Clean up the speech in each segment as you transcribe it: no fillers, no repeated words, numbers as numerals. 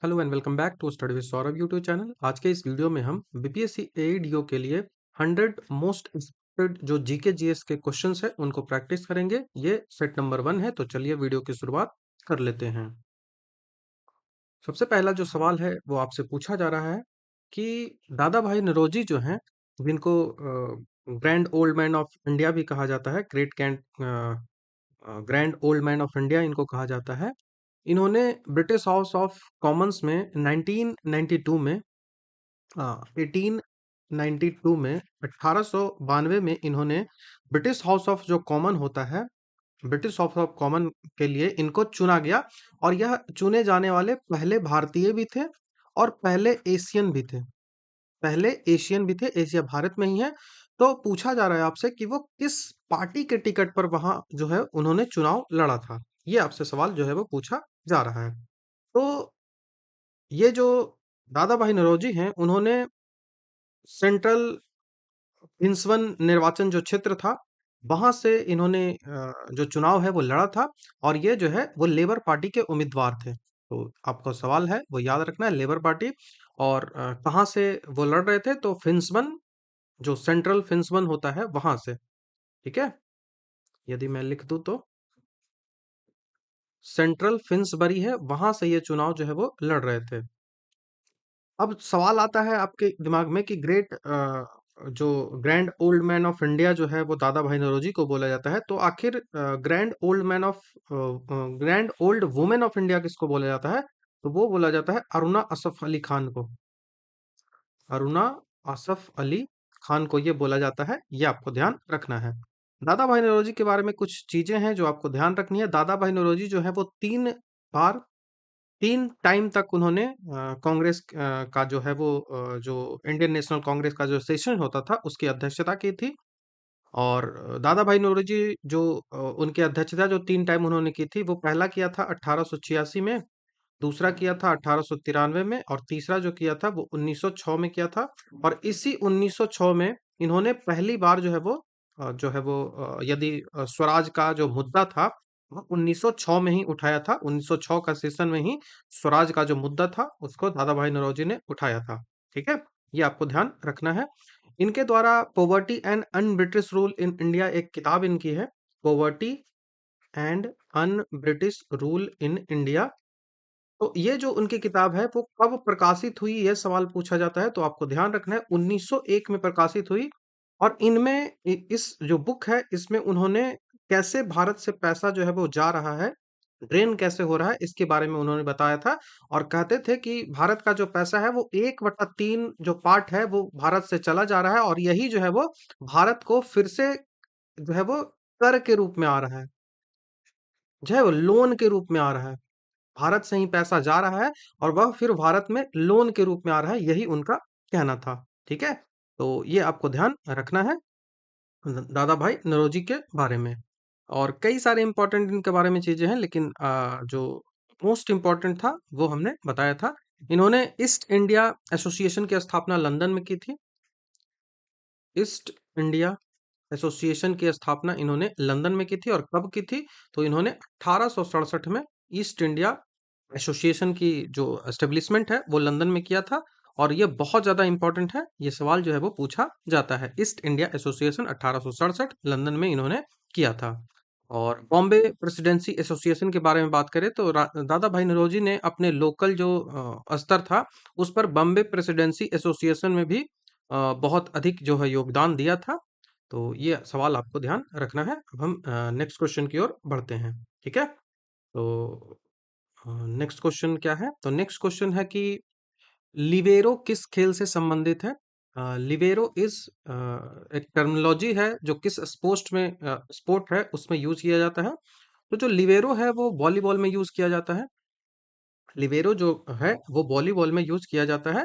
Hello and welcome back to study with Saurabh YouTube channel. आज के इस वीडियो में हम बीपीएससी एडीओ के लिए 100 मोस्ट एक्सपेक्टेड जो जीके जीएस के क्वेश्चंस है उनको प्रैक्टिस करेंगे। ये सेट नंबर 1 है, तो चलिए वीडियो की शुरुआत कर लेते हैं। सबसे पहला जो सवाल है वो आपसे पूछा जा रहा है कि दादा भाई नौरोजी जो हैं, जिनको grand old man of India भी कहा जाता है, grand old man of India इनको कहा जाता है। इन्होंने ब्रिटिश हाउस ऑफ कॉमन्स में 1992 में 1892 में 1892 में इन्होंने ब्रिटिश हाउस ऑफ जो कॉमन होता है, ब्रिटिश हाउस ऑफ कॉमन के लिए इनको चुना गया। और यह चुने जाने वाले पहले भारतीय भी थे और पहले एशियन भी थे। पहले एशियन भी थे, एशिया भारत में ही है। तो पूछा जा रहा है आपसे कि वो किस पार्टी के टिकट पर वहां जो है उन्होंने चुनाव लड़ा था। ये आपसे सवाल जो है वो पूछा जा रहा है। तो ये जो दादा भाई नौरोजी हैं, उन्होंने सेंट्रल हिंसवन निर्वाचन जो क्षेत्र था, वहां से इन्होंने जो चुनाव है वो लड़ा था। और ये जो है वो लेबर पार्टी के उम्मीदवार थे। तो आपको सवाल है वो याद रखना है, लेबर पार्टी। और कहाँ से वो लड़ रहे थे, तो फिंसवन, जो सेंट्रल फिंसवन होता है वहां से। ठीक है, यदि मैं लिख दूं तो सेंट्रल फिंसबरी है, वहां से ये चुनाव जो है वो लड़ रहे थे। अब सवाल आता है आपके दिमाग में कि जो grand old man of India जो है वो दादा भाई नौरोजी को बोला जाता है, तो आखिर grand old women of India किसको बोला जाता है? तो वो बोला जाता है अरुणा असफ अली खान को। अरुणा असफ अली खान को ये बोला जाता है, ये आपको ध्यान रखना है। दादा भाई नौरोजी के बारे में कुछ चीजें हैं जो आपको ध्यान रखनी है। दादा भाई नौरोजी जो है वो बार 3 टाइम तक उन्होंने कांग्रेस का जो है वो जो इंडियन नेशनल कांग्रेस का जो सेशन होता था उसकी अध्यक्षता की थी। और दादा भाई नौरोजी जो उनकी अध्यक्षता जो 3 टाइम उन्होंने की थी, वो पहला किया था 1886 में, दूसरा किया था 1893 में, और तीसरा जो किया था वो 1906 में किया था। और इसी 1906 में इन्होंने पहली बार यदि स्वराज का जो मुद्दा था वो 1906 में ही उठाया था। 1906 का सेशन में ही स्वराज का जो मुद्दा था उसको दादा भाई नौरोजी ने उठाया था। ठीक है, ये आपको ध्यान रखना है। इनके द्वारा poverty and un British rule in India एक किताब इनकी है, poverty and un British rule in India. तो ये जो उनकी किताब है वो कब प्रकाशित हुई, ये सवाल पूछा जाता है। तो आपको ध्यान रखना है 1901 में प्रकाशित हुई। और इनमें इस जो बुक है इसमें उन्होंने कैसे भारत से पैसा जो है वो जा रहा है, ड्रेन कैसे हो रहा है, इसके बारे में उन्होंने बताया था। और कहते थे कि भारत का जो पैसा है वो 1/3 जो पार्ट है वो भारत से चला जा रहा है, और यही जो है वो भारत को फिर से जो है वो कर के रूप में आ रहा है, जो है वो लोन के रूप में आ रहा है। भारत से ही पैसा जा रहा है और वह फिर भारत में लोन के रूप में आ रहा है, यही उनका कहना था। ठीक है, तो ये आपको ध्यान रखना है दादा भाई नौरोजी के बारे में। और कई सारे इंपॉर्टेंट इनके बारे में चीजें हैं, लेकिन जो मोस्ट इम्पोर्टेंट था वो हमने बताया था। इन्होंने ईस्ट इंडिया एसोसिएशन की स्थापना लंदन में की थी। ईस्ट इंडिया एसोसिएशन की स्थापना इन्होंने लंदन में की थी। और कब की थी? तो इन्होंने 1867 में ईस्ट इंडिया एसोसिएशन की जो एस्टेब्लिशमेंट है वो लंदन में किया था। और ये बहुत ज्यादा इंपॉर्टेंट है, ये सवाल जो है वो पूछा जाता है। ईस्ट इंडिया एसोसिएशन 1867 लंदन में इन्होंने किया था। और बॉम्बे प्रेसिडेंसी एसोसिएशन के बारे में बात करें तो दादा भाई नौरोजी ने अपने लोकल जो स्तर था उस पर बॉम्बे प्रेसिडेंसी एसोसिएशन में भी बहुत अधिक जो है योगदान दिया था। तो ये सवाल आपको ध्यान रखना है। अब हम नेक्स्ट क्वेश्चन की ओर बढ़ते हैं। ठीक है, तो नेक्स्ट क्वेश्चन क्या है? तो नेक्स्ट क्वेश्चन है कि लिबेरो किस खेल से संबंधित है? लिबेरो इज एक टर्मिनोलॉजी है जो किस स्पोर्ट है उसमें यूज किया जाता है। तो जो लिबेरो है वो वॉलीबॉल में यूज किया जाता है। लिबेरो जो है वो वॉलीबॉल में यूज किया जाता है।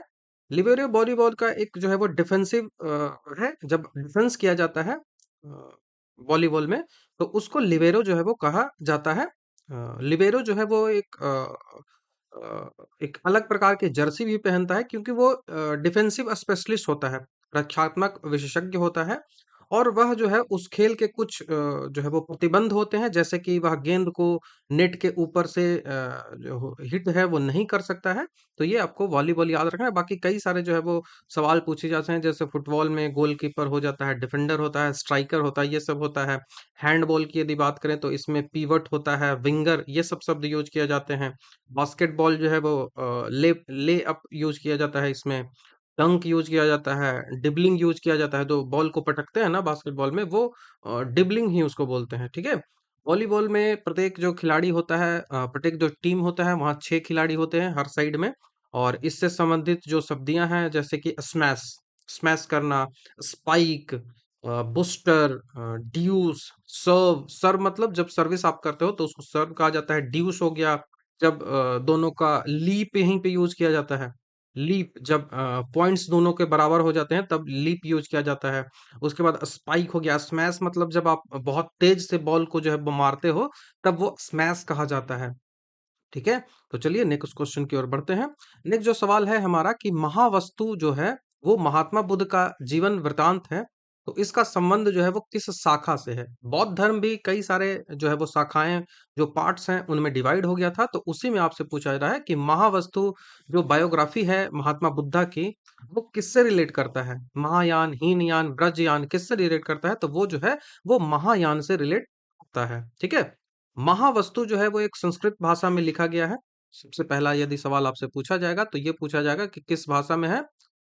लिबेरो वॉलीबॉल का एक जो है वो डिफेंसिव है, जब डिफेंस किया जाता है वॉलीबॉल में, तो उसको लिबेरो जो है वो कहा जाता है। लिबेरो जो है वो एक अलग प्रकार के जर्सी भी पहनता है, क्योंकि वो डिफेंसिव स्पेशलिस्ट होता है, रक्षात्मक विशेषज्ञ होता है। और वह जो है उस खेल के कुछ जो है वो प्रतिबंध होते हैं, जैसे कि वह गेंद को नेट के ऊपर से जो हिट है वो नहीं कर सकता है। तो ये आपको वॉलीबॉल याद रखना है। बाकी कई सारे जो है वो सवाल पूछे जाते हैं, जैसे फुटबॉल में गोलकीपर हो जाता है, डिफेंडर होता है, स्ट्राइकर होता है, ये सब होता है। हैंडबॉल की यदि बात करें तो इसमें पिवट होता है, विंगर, ये सब शब्द यूज किया जाते हैं। बास्केटबॉल जो है वो ले अप यूज किया जाता है इसमें। डंक यूज किया जाता है, डिबलिंग यूज किया जाता है, तो बॉल को पटकते हैं ना बास्केटबॉल में, वो डिबलिंग ही उसको बोलते हैं, ठीक है। वॉलीबॉल में प्रत्येक जो खिलाड़ी होता है, प्रत्येक जो टीम होता है, वहाँ 6 खिलाड़ी होते हैं हर साइड में। और इससे संबंधित जो शब्दियां हैं, जैसे कि स्मैश, स्मैश करना, स्पाइक, बूस्टर, ड्यूस, सर्व, सर्व मतलब जब सर्विस आप करते हो तो उसको सर्व कहा जाता है। ड्यूस हो गया जब दोनों का लीप यहीं पे यूज किया जाता है। लीप जब पॉइंट्स दोनों के बराबर हो जाते हैं तब लीप यूज किया जाता है। उसके बाद स्पाइक हो गया। स्मैश मतलब जब आप बहुत तेज से बॉल को जो है वो मारते हो, तब वो स्मैश कहा जाता है। ठीक है? तो चलिए नेक्स्ट क्वेश्चन की ओर बढ़ते हैं। नेक्स्ट जो सवाल है हमारा कि महावस्तु जो है वो महात्मा बुद्ध का जीवन वृतांत है। तो इसका संबंध जो है वो किस शाखा से है? बौद्ध धर्म भी कई सारे जो है वो शाखाएं, जो पार्ट्स हैं उनमें डिवाइड हो गया था। तो उसी में आपसे पूछा जा रहा है कि महावस्तु जो बायोग्राफी है महात्मा बुद्धा की, वो किससे रिलेट करता है? महायान, हीनयान, ब्रजयान, किससे रिलेट करता है? तो वो जो है वो महायान से रिलेट करता है। ठीक है? महावस्तु जो है वो एक संस्कृत भाषा में लिखा गया है। सबसे पहला यदि सवाल आपसे पूछा जाएगा तो ये पूछा जाएगा कि किस भाषा में है?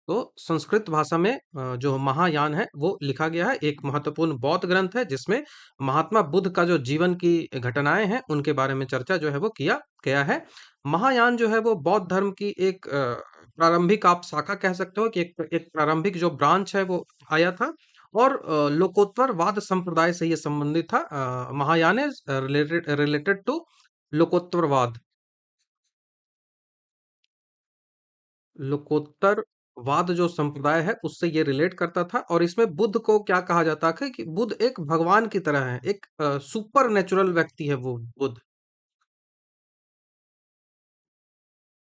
तो संस्कृत भाषा में जो महायान है वो लिखा गया है। एक महत्वपूर्ण बौद्ध ग्रंथ है जिसमें महात्मा बुद्ध का जो जीवन की घटनाएं हैं उनके बारे में चर्चा जो है वो किया गया है। महायान जो है वो बौद्ध धर्म की एक प्रारंभिक आप शाखा कह सकते हो कि एक प्रारंभिक जो ब्रांच है वो आया था। और लोकोत्तरवाद संप्रदाय से ये संबंधित था। Mahayana is related to Lokottaravada. Lokottaravada जो संप्रदाय है उससे ये रिलेट करता था। और इसमें बुद्ध को क्या कहा जाता है कि बुद्ध एक भगवान की तरह है, एक सुपर नेचुरल व्यक्ति है वो बुद्ध।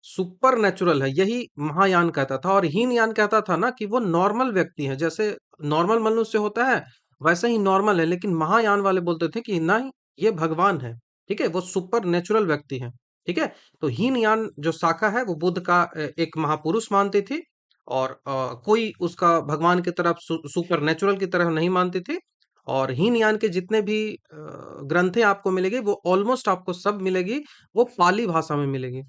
सुपर नेचुरल है, यही महायान कहता था। और हीनयान कहता था ना कि वो नॉर्मल व्यक्ति है, जैसे नॉर्मल मनुष्य होता है वैसे ही नॉर्मल है। लेकिन महायान वाले बोलते थे कि नहीं, ये भगवान है। ठीक है, वो सुपर नेचुरल व्यक्ति है। ठीक है। तो हीनयान जो शाखा है वो बुद्ध का एक महापुरुष मानती थी। और कोई उसका भगवान की तरफ सुपर नेचुरल की तरह नहीं मानती थी। और हीनयान के जितने भी ग्रंथें आपको मिलेगी वो ऑलमोस्ट आपको सब मिलेगी, वो पाली भाषा में मिलेगी।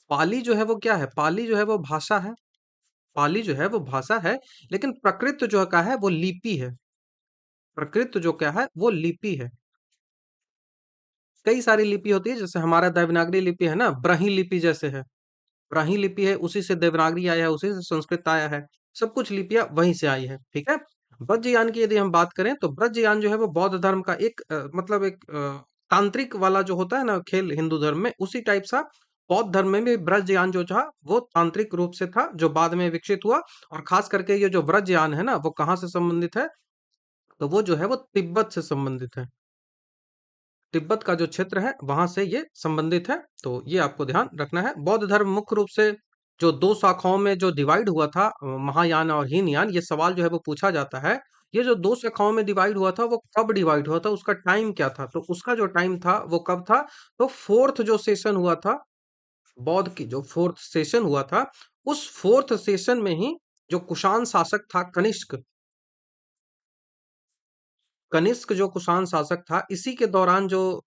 पाली जो है वो क्या है? पाली जो है वो भाषा है। पाली जो है वो भाषा है। लेकिन प्रकृत जो का है वो लिपि है। प्रकृत जो क्या है वो लिपि है। कई सारी लिपि होती है, जैसे हमारा देवनागरी लिपि है ना, ब्राह्मी लिपि जैसे है। ब्राह्मी लिपि है, उसी से देवनागरी आया है, उसी से संस्कृत आया है। सब कुछ लिपियां वहीं से आई है। ठीक है। ब्रजयान की यदि हम बात करें तो ब्रजयान जो है वो बौद्ध धर्म का एक मतलब एक तांत्रिक वाला जो होता है ना खेल हिंदू धर्म में, उसी टाइप सा बौद्ध धर्म में भी ब्रजयान जो था वो तांत्रिक रूप से था, जो बाद में विकसित हुआ। और खास करके ये जो ब्रजयान है ना वो कहाँ से संबंधित है? तो वो जो है वो तिब्बत से संबंधित है। तिब्बत का जो क्षेत्र है वहां से ये संबंधित है। तो ये आपको ध्यान रखना है। बौद्ध धर्म मुख्य रूप से जो दो शाखाओं में जो डिवाइड हुआ था, महायान और हीनयान, ये सवाल जो है वो पूछा जाता है। ये जो दो शाखाओं में डिवाइड हुआ था वो कब डिवाइड हुआ था, उसका टाइम क्या था? तो उसका जो टाइम था वो कब था? तो फोर्थ जो सेशन हुआ था, बौद्ध की जो फोर्थ सेशन हुआ था, उस फोर्थ सेशन में ही जो कुषाण शासक था कनिष्क, कनिष्क जो कुषाण शासक था, इसी के दौरान जो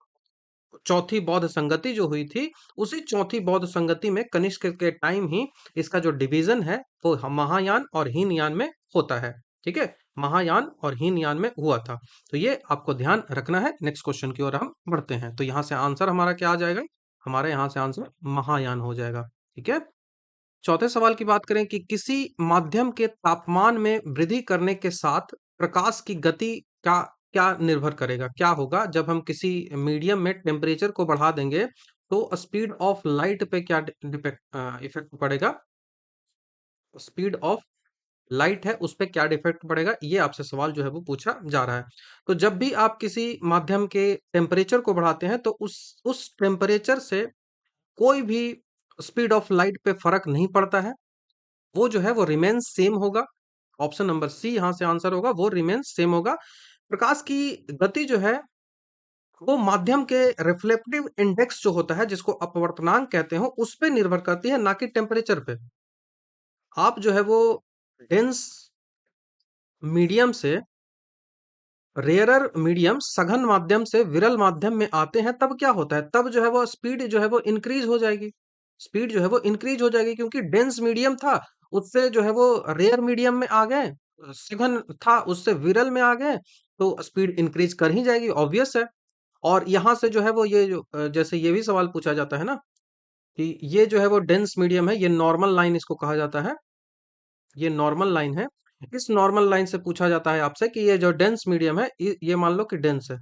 चौथी बौद्ध संगति जो हुई थी, उसी चौथी बौद्ध संगति में कनिष्क के टाइम ही इसका जो डिवीजन है वो महायान और हीनयान में होता है। ठीक है, महायान और हीनयान में हुआ था। तो ये आपको ध्यान रखना है। नेक्स्ट क्वेश्चन की ओर हम बढ़ते हैं। तो यहाँ से आंसर हमारा क्या आ जाएगा? हमारे यहाँ से आंसर महायान हो जाएगा। ठीक है। चौथे सवाल की बात करें कि किसी माध्यम के तापमान में वृद्धि करने के साथ प्रकाश की गति क्या क्या निर्भर करेगा? क्या होगा जब हम किसी मीडियम में टेम्परेचर को बढ़ा देंगे? तो स्पीड ऑफ लाइट पे क्या इफेक्ट पड़ेगा? स्पीड ऑफ लाइट है उस पे क्या डिफेक्ट पड़ेगा, ये आपसे सवाल जो है वो पूछा जा रहा है। तो जब भी आप किसी माध्यम के टेम्परेचर को बढ़ाते हैं तो उस टेम्परेचर से कोई भी स्पीड ऑफ लाइट पे फर्क नहीं पड़ता है। वो जो है वो रिमेन सेम होगा। ऑप्शन नंबर सी यहाँ से आंसर होगा, वो रिमेन्स सेम होगा। प्रकाश की गति जो है वो माध्यम के रिफ्लेक्टिव इंडेक्स जो होता है, जिसको अपवर्तनांक कहते हो, उस पे निर्भर करती है, ना कि टेम्परेचर पे। आप जो है वो डेंस मीडियम से रेयरर मीडियम सघन माध्यम से विरल माध्यम में आते हैं, तब क्या होता है, तब जो है वो स्पीड जो है वो इंक्रीज हो जाएगी। स्पीड जो है वो इंक्रीज हो जाएगी, क्योंकि डेंस मीडियम था, उससे जो है वो रेयर मीडियम में आ गए, सघन था उससे विरल में आ गए, तो स्पीड इंक्रीज कर ही जाएगी, ऑब्वियस है। और यहाँ से जो है वो ये जो जैसे ये भी सवाल पूछा जाता है ना, कि ये जो है वो डेंस मीडियम है, ये नॉर्मल लाइन इसको कहा जाता है, ये नॉर्मल लाइन है। इस नॉर्मल लाइन से पूछा जाता है आपसे कि ये जो डेंस मीडियम है, ये मान लो कि डेंस है।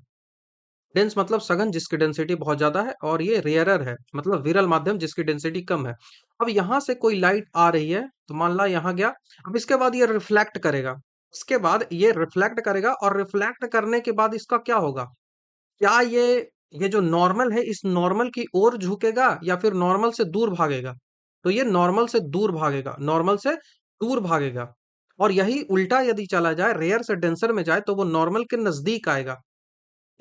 डेंस मतलब सघन, जिसकी डेंसिटी बहुत ज्यादा है, और ये रेयरर है, मतलब विरल माध्यम जिसकी डेंसिटी कम है। अब यहाँ से कोई लाइट आ रही है, तो मान ला यहाँ गया। अब इसके बाद ये रिफ्लेक्ट करेगा, इसके बाद ये रिफ्लेक्ट करेगा, और रिफ्लेक्ट करने के बाद इसका क्या होगा, क्या ये जो नॉर्मल है, इस नॉर्मल की ओर झुकेगा या फिर नॉर्मल से दूर भागेगा? तो ये नॉर्मल से दूर भागेगा, नॉर्मल से दूर भागेगा। और यही उल्टा यदि चला जाए, रेयर से डेंसर में जाए, तो वो नॉर्मल के नजदीक आएगा।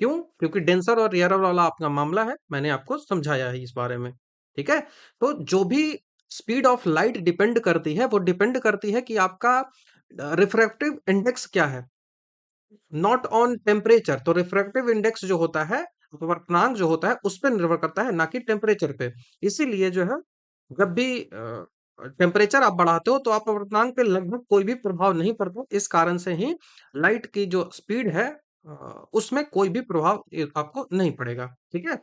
क्यों? क्योंकि डेंसर और रेयर वाला आपका मामला है, मैंने आपको समझाया है इस बारे में। ठीक है? तो जो भी स्पीड ऑफ लाइट डिपेंड करती है, वो डिपेंड करती है कि आपका रिफ्रैक्टिव इंडेक्स क्या है, नॉट ऑन टेम्परेचर। तो रिफ्रैक्टिव इंडेक्स जो होता है, अपवर्तनांक जो होता है, उस पे निर्भर करता है, ना कि टेम्परेचर पे। इसीलिए जो है, जब भी टेम्परेचर आप बढ़ाते हो, तो अपवर्तनांक पे लगभग कोई भी प्रभाव नहीं पड़ता। इस कारण से ही लाइट की जो स्पीड है, उसमें कोई भी प्रभाव आपको नहीं पड़ेगा। ठीक है?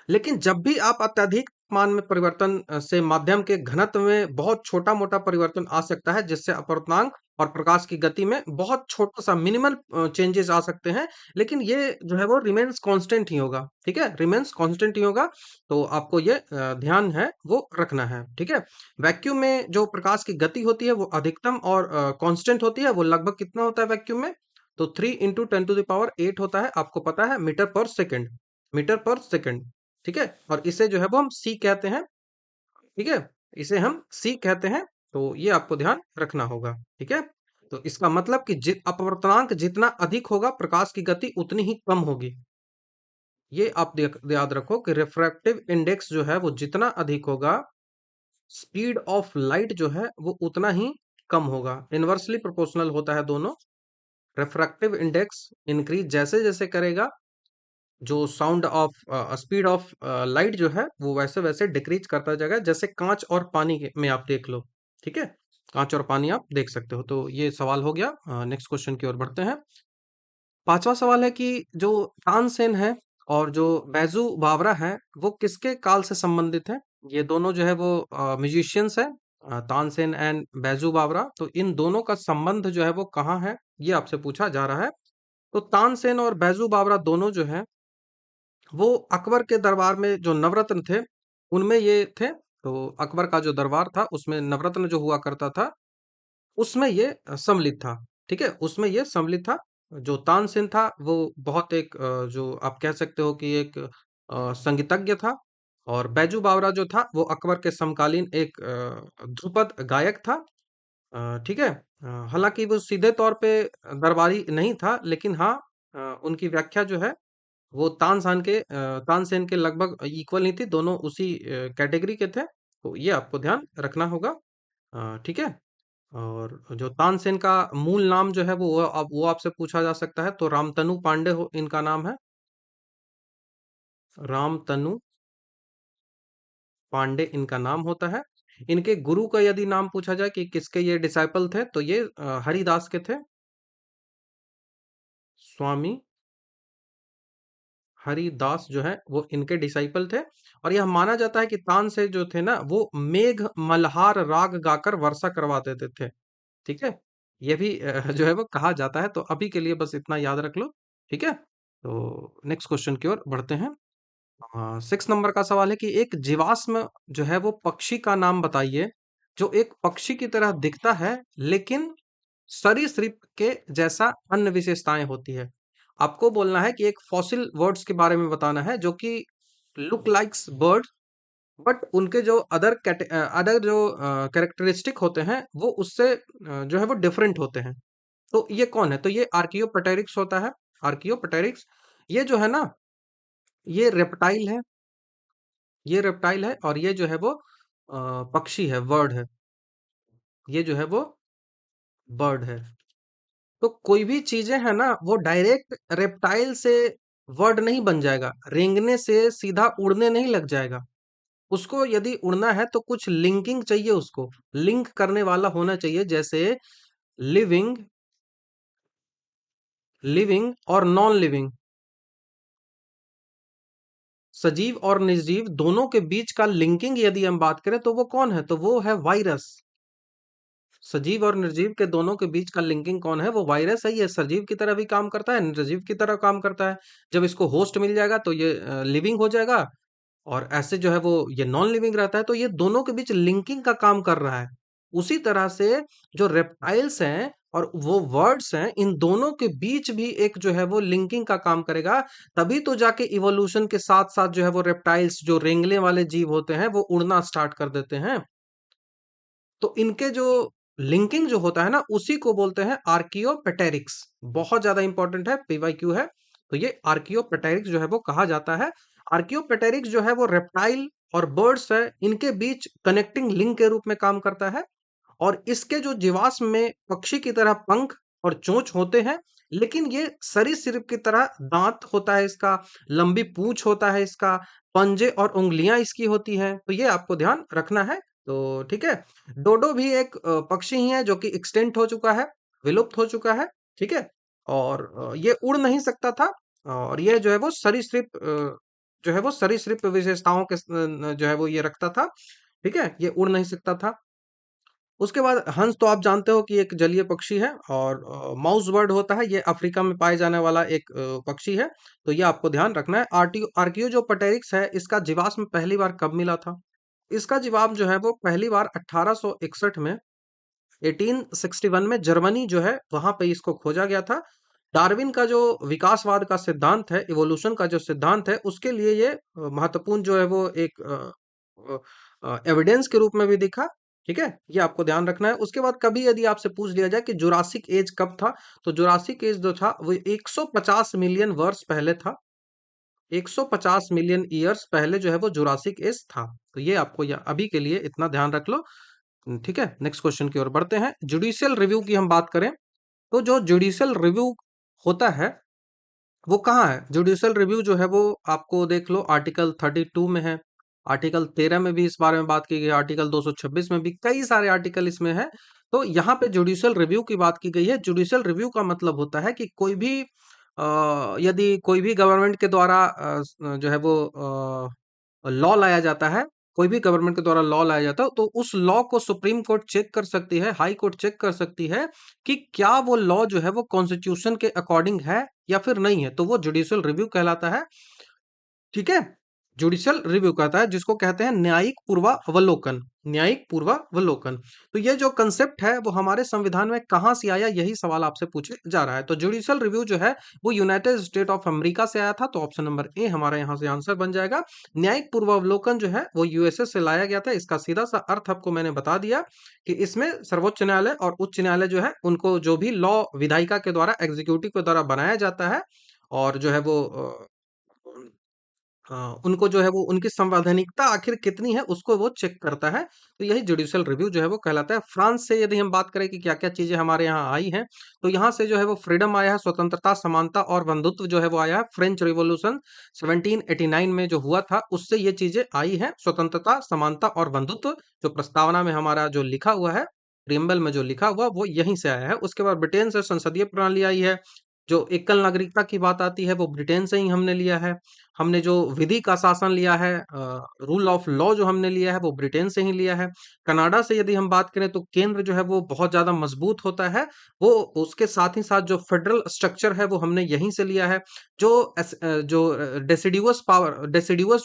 लेकिन जब भी आप अत्यधिक तापमान में परिवर्तन से माध्यम के घनत्व में बहुत छोटा-मोटा परिवर्तन आ सकता है, जिससे अपवर्तनांक और प्रकाश की गति में बहुत छोटा-सा मिनिमल चेंजेस आ सकते हैं, लेकिन ये जो है वो रिमेन्स कांस्टेंट ही होगा, ठीक है? रिमेन्स कांस्टेंट ही होगा, तो आपको ये ध्यान है वो रखना है, ठीक है? वैक्यूम में जो प्रकाश की गति होती है, वो अधिकतम और कांस्टेंट होती है, वो लगभग कितना होता है वैक्यूम में? तो 3 into 10 to the power 8 होता है, आपको पता है, मीटर पर सेकंड, मीटर पर सेकंड। ठीक है? और इसे जो है वो हम सी कहते हैं, ठीक है? इसे हम सी कहते हैं, तो ये आपको ध्यान रखना होगा, ठीक है? तो इसका मतलब कि अपवर्तनांक जितना अधिक होगा, प्रकाश की गति उतनी ही कम होगी। ये आप याद रखो कि रिफ्रैक्टिव इंडेक्स जो है वो जितना अधिक होगा, स्पीड ऑफ लाइट जो है वो उतना ही कम होगा। इनवर्सली प्रोपोर्शनल होता है दोनों। रिफ्रैक्टिव इंडेक्स इंक्रीज जैसे जैसे करेगा, जो sound of speed of light जो है वो वैसे वैसे डिक्रीज करता जाएगा, जैसे कांच और पानी में आप देख लो। ठीक है? कांच और पानी आप देख सकते हो। तो ये सवाल हो गया। नेक्स्ट क्वेश्चन की ओर बढ़ते हैं। पांचवा सवाल है कि जो तानसेन है और जो बैजू बावरा है, वो किसके काल से संबंधित है? ये दोनों जो है वो म्यूजिशियंस है, तानसेन एंड बैजू बावरा। तो इन दोनों का संबंध जो है वो कहाँ है, ये आपसे पूछा जा रहा है। तो तानसेन और बैजू बावरा दोनों जो है वो अकबर के दरबार में जो नवरत्न थे, उनमें ये थे। तो अकबर का जो दरबार था, उसमें नवरत्न जो हुआ करता था, उसमें ये सम्मिलित था। ठीक है? उसमें ये सम्मिलित था। जो तानसेन था, वो बहुत एक जो आप कह सकते हो कि एक संगीतज्ञ था। और बैजू बावरा जो था, वो अकबर के समकालीन एक ध्रुपद गायक था। ठीक है? हालांकि वो सीधे तौर पे दरबारी नहीं था, लेकिन हाँ, उनकी व्याख्या जो है वो तानसेन के लगभग इक्वल ही थी, दोनों उसी कैटेगरी के थे। तो ये आपको ध्यान रखना होगा। ठीक है? और जो तानसेन का मूल नाम जो है वो आपसे पूछा जा सकता है, तो रामतनु पांडे हो इनका नाम है। रामतनु पांडे इनका नाम होता है। इनके गुरु का यदि नाम पूछा जाए कि किसके ये डिसाइपल थे, तो ये हरिदास के थे। स्वामी हरिदास जो है वो इनके डिसाइपल थे। और यह माना जाता है कि तानसेन जो थे ना, वो मेघ मल्हार राग गाकर वर्षा करवा देते थे। ठीक है? ये भी जो है वो कहा जाता है। तो अभी के लिए बस इतना याद रख लो। ठीक है? तो नेक्स्ट क्वेश्चन की ओर बढ़ते हैं। 6 नंबर का सवाल है कि एक जीवाश्म जो है वो पक्षी का नाम बताइए, जो एक पक्षी की तरह दिखता है, लेकिन सरीसृप के जैसा अन्य विशेषताएं होती है। आपको बोलना है कि एक फॉसिल वर्ड्स के बारे में बताना है, जो कि लुक लाइक्स बर्ड, बट उनके जो अदर जो कैरेक्टरिस्टिक होते हैं वो उससे जो है वो डिफरेंट होते हैं। तो ये कौन है? तो ये आर्कियोपेटेरिक्स होता है। आर्कियोपेटेरिक्स ये जो है ना, ये रेप्टाइल है। ये रेप्टाइल है और ये जो है वो पक्षी है, बर्ड है। ये जो है वो बर्ड है। तो कोई भी चीजें है ना, वो डायरेक्ट रेप्टाइल से वर्ड नहीं बन जाएगा, रेंगने से सीधा उड़ने नहीं लग जाएगा। उसको यदि उड़ना है तो कुछ लिंकिंग चाहिए, उसको लिंक करने वाला होना चाहिए, जैसे लिविंग, लिविंग और नॉन लिविंग, सजीव और निर्जीव दोनों के बीच का लिंकिंग यदि हम बात करें तो वो कौन है? तो वो है वायरस। सजीव और निर्जीव के दोनों के बीच का लिंकिंग कौन है? वो वायरस है। ये सजीव की तरह भी काम करता है, निर्जीव की तरह काम करता है। जब इसको होस्ट मिल जाएगा तो ये लिविंग हो जाएगा, और ऐसे जो है वो ये नॉन लिविंग रहता है। तो ये दोनों के बीच लिंकिंग का काम कर रहा है। उसी तरह से जो रेप्टाइल्स हैं और वो वर्ड्स हैं, इन दोनों के बीच भी एक जो है वो लिंकिंग का काम करेगा। तभी तो जाके इवोल्यूशन के साथ साथ जो है वो रेप्टाइल्स, जो रेंगने वाले जीव होते हैं, वो उड़ना स्टार्ट कर देते हैं। तो इनके जो लिंकिंग जो होता है ना, उसी को बोलते हैं आर्कियोपेटेरिक्स। बहुत ज्यादा इंपॉर्टेंट है, पीवाईक्यू है। तो ये आर्कियोपेटेरिक्स जो है वो कहा जाता है। आर्कियोपेटेरिक्स जो है वो रेप्टाइल और बर्ड्स है, इनके बीच कनेक्टिंग लिंक के रूप में काम करता है। और इसके जो जीवाश्म में पक्षी की तरह पंख और चोंच होते हैं, लेकिन ये सरीसृप की तरह दांत होता है इसका, लंबी पूंछ होता है इसका, पंजे और उंगलियां इसकी होती हैं। तो ये आपको ध्यान रखना है। तो ठीक है। डोडो भी एक पक्षी ही है जो कि एक्सटेंट हो चुका है, विलुप्त हो चुका है। ठीक है। और ये उड़ नहीं सकता था, और ये जो है वो सरीसृप जो है वो सरीसृप विशेषताओं के जो है वो ये रखता था। ठीक है, ये उड़ नहीं सकता था। उसके बाद हंस तो आप जानते हो कि एक जलीय पक्षी है, और माउस बर्ड होता है, ये अफ्रीका में पाए जाने वाला एक पक्षी है। तो ये आपको ध्यान रखना है। आर्कियो जो पटेरिक्स है, इसका जीवाश्म पहली बार कब मिला था? इसका जवाब जो है वो पहली बार 1861 में, 1861 में जर्मनी जो है वहां पे इसको खोजा गया था। डार्विन का जो विकासवाद का सिद्धांत है, इवोल्यूशन का जो सिद्धांत है, उसके लिए ये महत्वपूर्ण जो है वो एक एविडेंस के रूप में भी दिखा। ठीक है, ये आपको ध्यान रखना है। उसके बाद कभी यदि आपसे पूछ लिया जाए कि जुरासिक एज कब था, तो जुरासिक एज जो था वो 150 मिलियन वर्ष पहले था। 150 मिलियन ईयर्स पहले जो है वो जुरासिक एज था। तो ये आपको अभी के लिए इतना ध्यान रख लो। ठीक है, नेक्स्ट क्वेश्चन की ओर बढ़ते हैं। जुडिशियल रिव्यू की हम बात करें, तो जो जुडिशियल रिव्यू होता है वो कहाँ है? जुडिशियल रिव्यू जो है वो आपको देख लो, आर्टिकल 32 में है, आर्टिकल 13 में भी इस बारे में बात की गई है, आर्टिकल 226 में भी, कई सारे आर्टिकल इसमें है। तो यहाँ पे जुडिशियल रिव्यू की बात की गई है। जुडिशियल रिव्यू का मतलब होता है कि कोई भी यदि कोई भी गवर्नमेंट के द्वारा जो है वो लॉ लाया जाता है, कोई भी गवर्नमेंट के द्वारा लॉ लाया जाता है, तो उस लॉ को सुप्रीम कोर्ट चेक कर सकती है, हाई कोर्ट चेक कर सकती है कि क्या वो लॉ जो है वो कॉन्स्टिट्यूशन के अकॉर्डिंग है या फिर नहीं है। तो वो जुडिशियल रिव्यू कहलाता है। ठीक है, जुडिशियल रिव्यू कहता है, जिसको कहते हैं न्यायिक पूर्वावलोकन। न्यायिक पूर्वावलोकन। तो ये जो कंसेप्ट है वो हमारे संविधान में कहाँ से आया, यही सवाल आपसे पूछे जा रहा है। तो जुडिशियल रिव्यू जो है वो यूनाइटेड स्टेट ऑफ अमेरिका से आया था। तो ऑप्शन नंबर ए हमारा यहाँ से आंसर बन जाएगा। न्यायिक पूर्वावलोकन जो है वो यूएसए से लाया गया था। इसका सीधा सा अर्थ आपको मैंने बता दिया कि इसमें सर्वोच्च न्यायालय और उच्च न्यायालय जो है, उनको जो भी लॉ विधायिका के द्वारा, एग्जीक्यूटिव के द्वारा बनाया जाता है, और जो है वो उनको जो है वो उनकी संवैधानिकता आखिर कितनी है, उसको वो चेक करता है। तो यही जुडिशियल रिव्यू जो है वो कहलाता है। फ्रांस से यदि हम बात करें कि क्या-क्या चीजें हमारे यहाँ आई हैं, तो यहाँ से जो है वो फ्रीडम आया है, स्वतंत्रता, समानता और बंधुत्व जो है वो आया है। फ्रेंच रिवॉल्यूशन 1789 में जो हुआ था, उससे ये चीजें आई हैं। स्वतंत्रता, समानता और बंधुत्व जो प्रस्तावना में हमारा जो लिखा हुआ है, प्रियम्बल में जो लिखा हुआ, वो यहीं से आया है। उसके बाद ब्रिटेन से संसदीय प्रणाली आई है। जो एकल नागरिकता की बात आती है, वो ब्रिटेन से ही हमने लिया है। हमने जो विधि का शासन लिया है, रूल ऑफ लॉ जो हमने लिया है, वो ब्रिटेन से ही लिया है। कनाडा से यदि हम बात करें तो केंद्र जो है वो बहुत ज्यादा मजबूत होता है। वो उसके साथ ही साथ जो फेडरल स्ट्रक्चर है वो हमने यहीं से लिया है। जो जो डेसिडुअस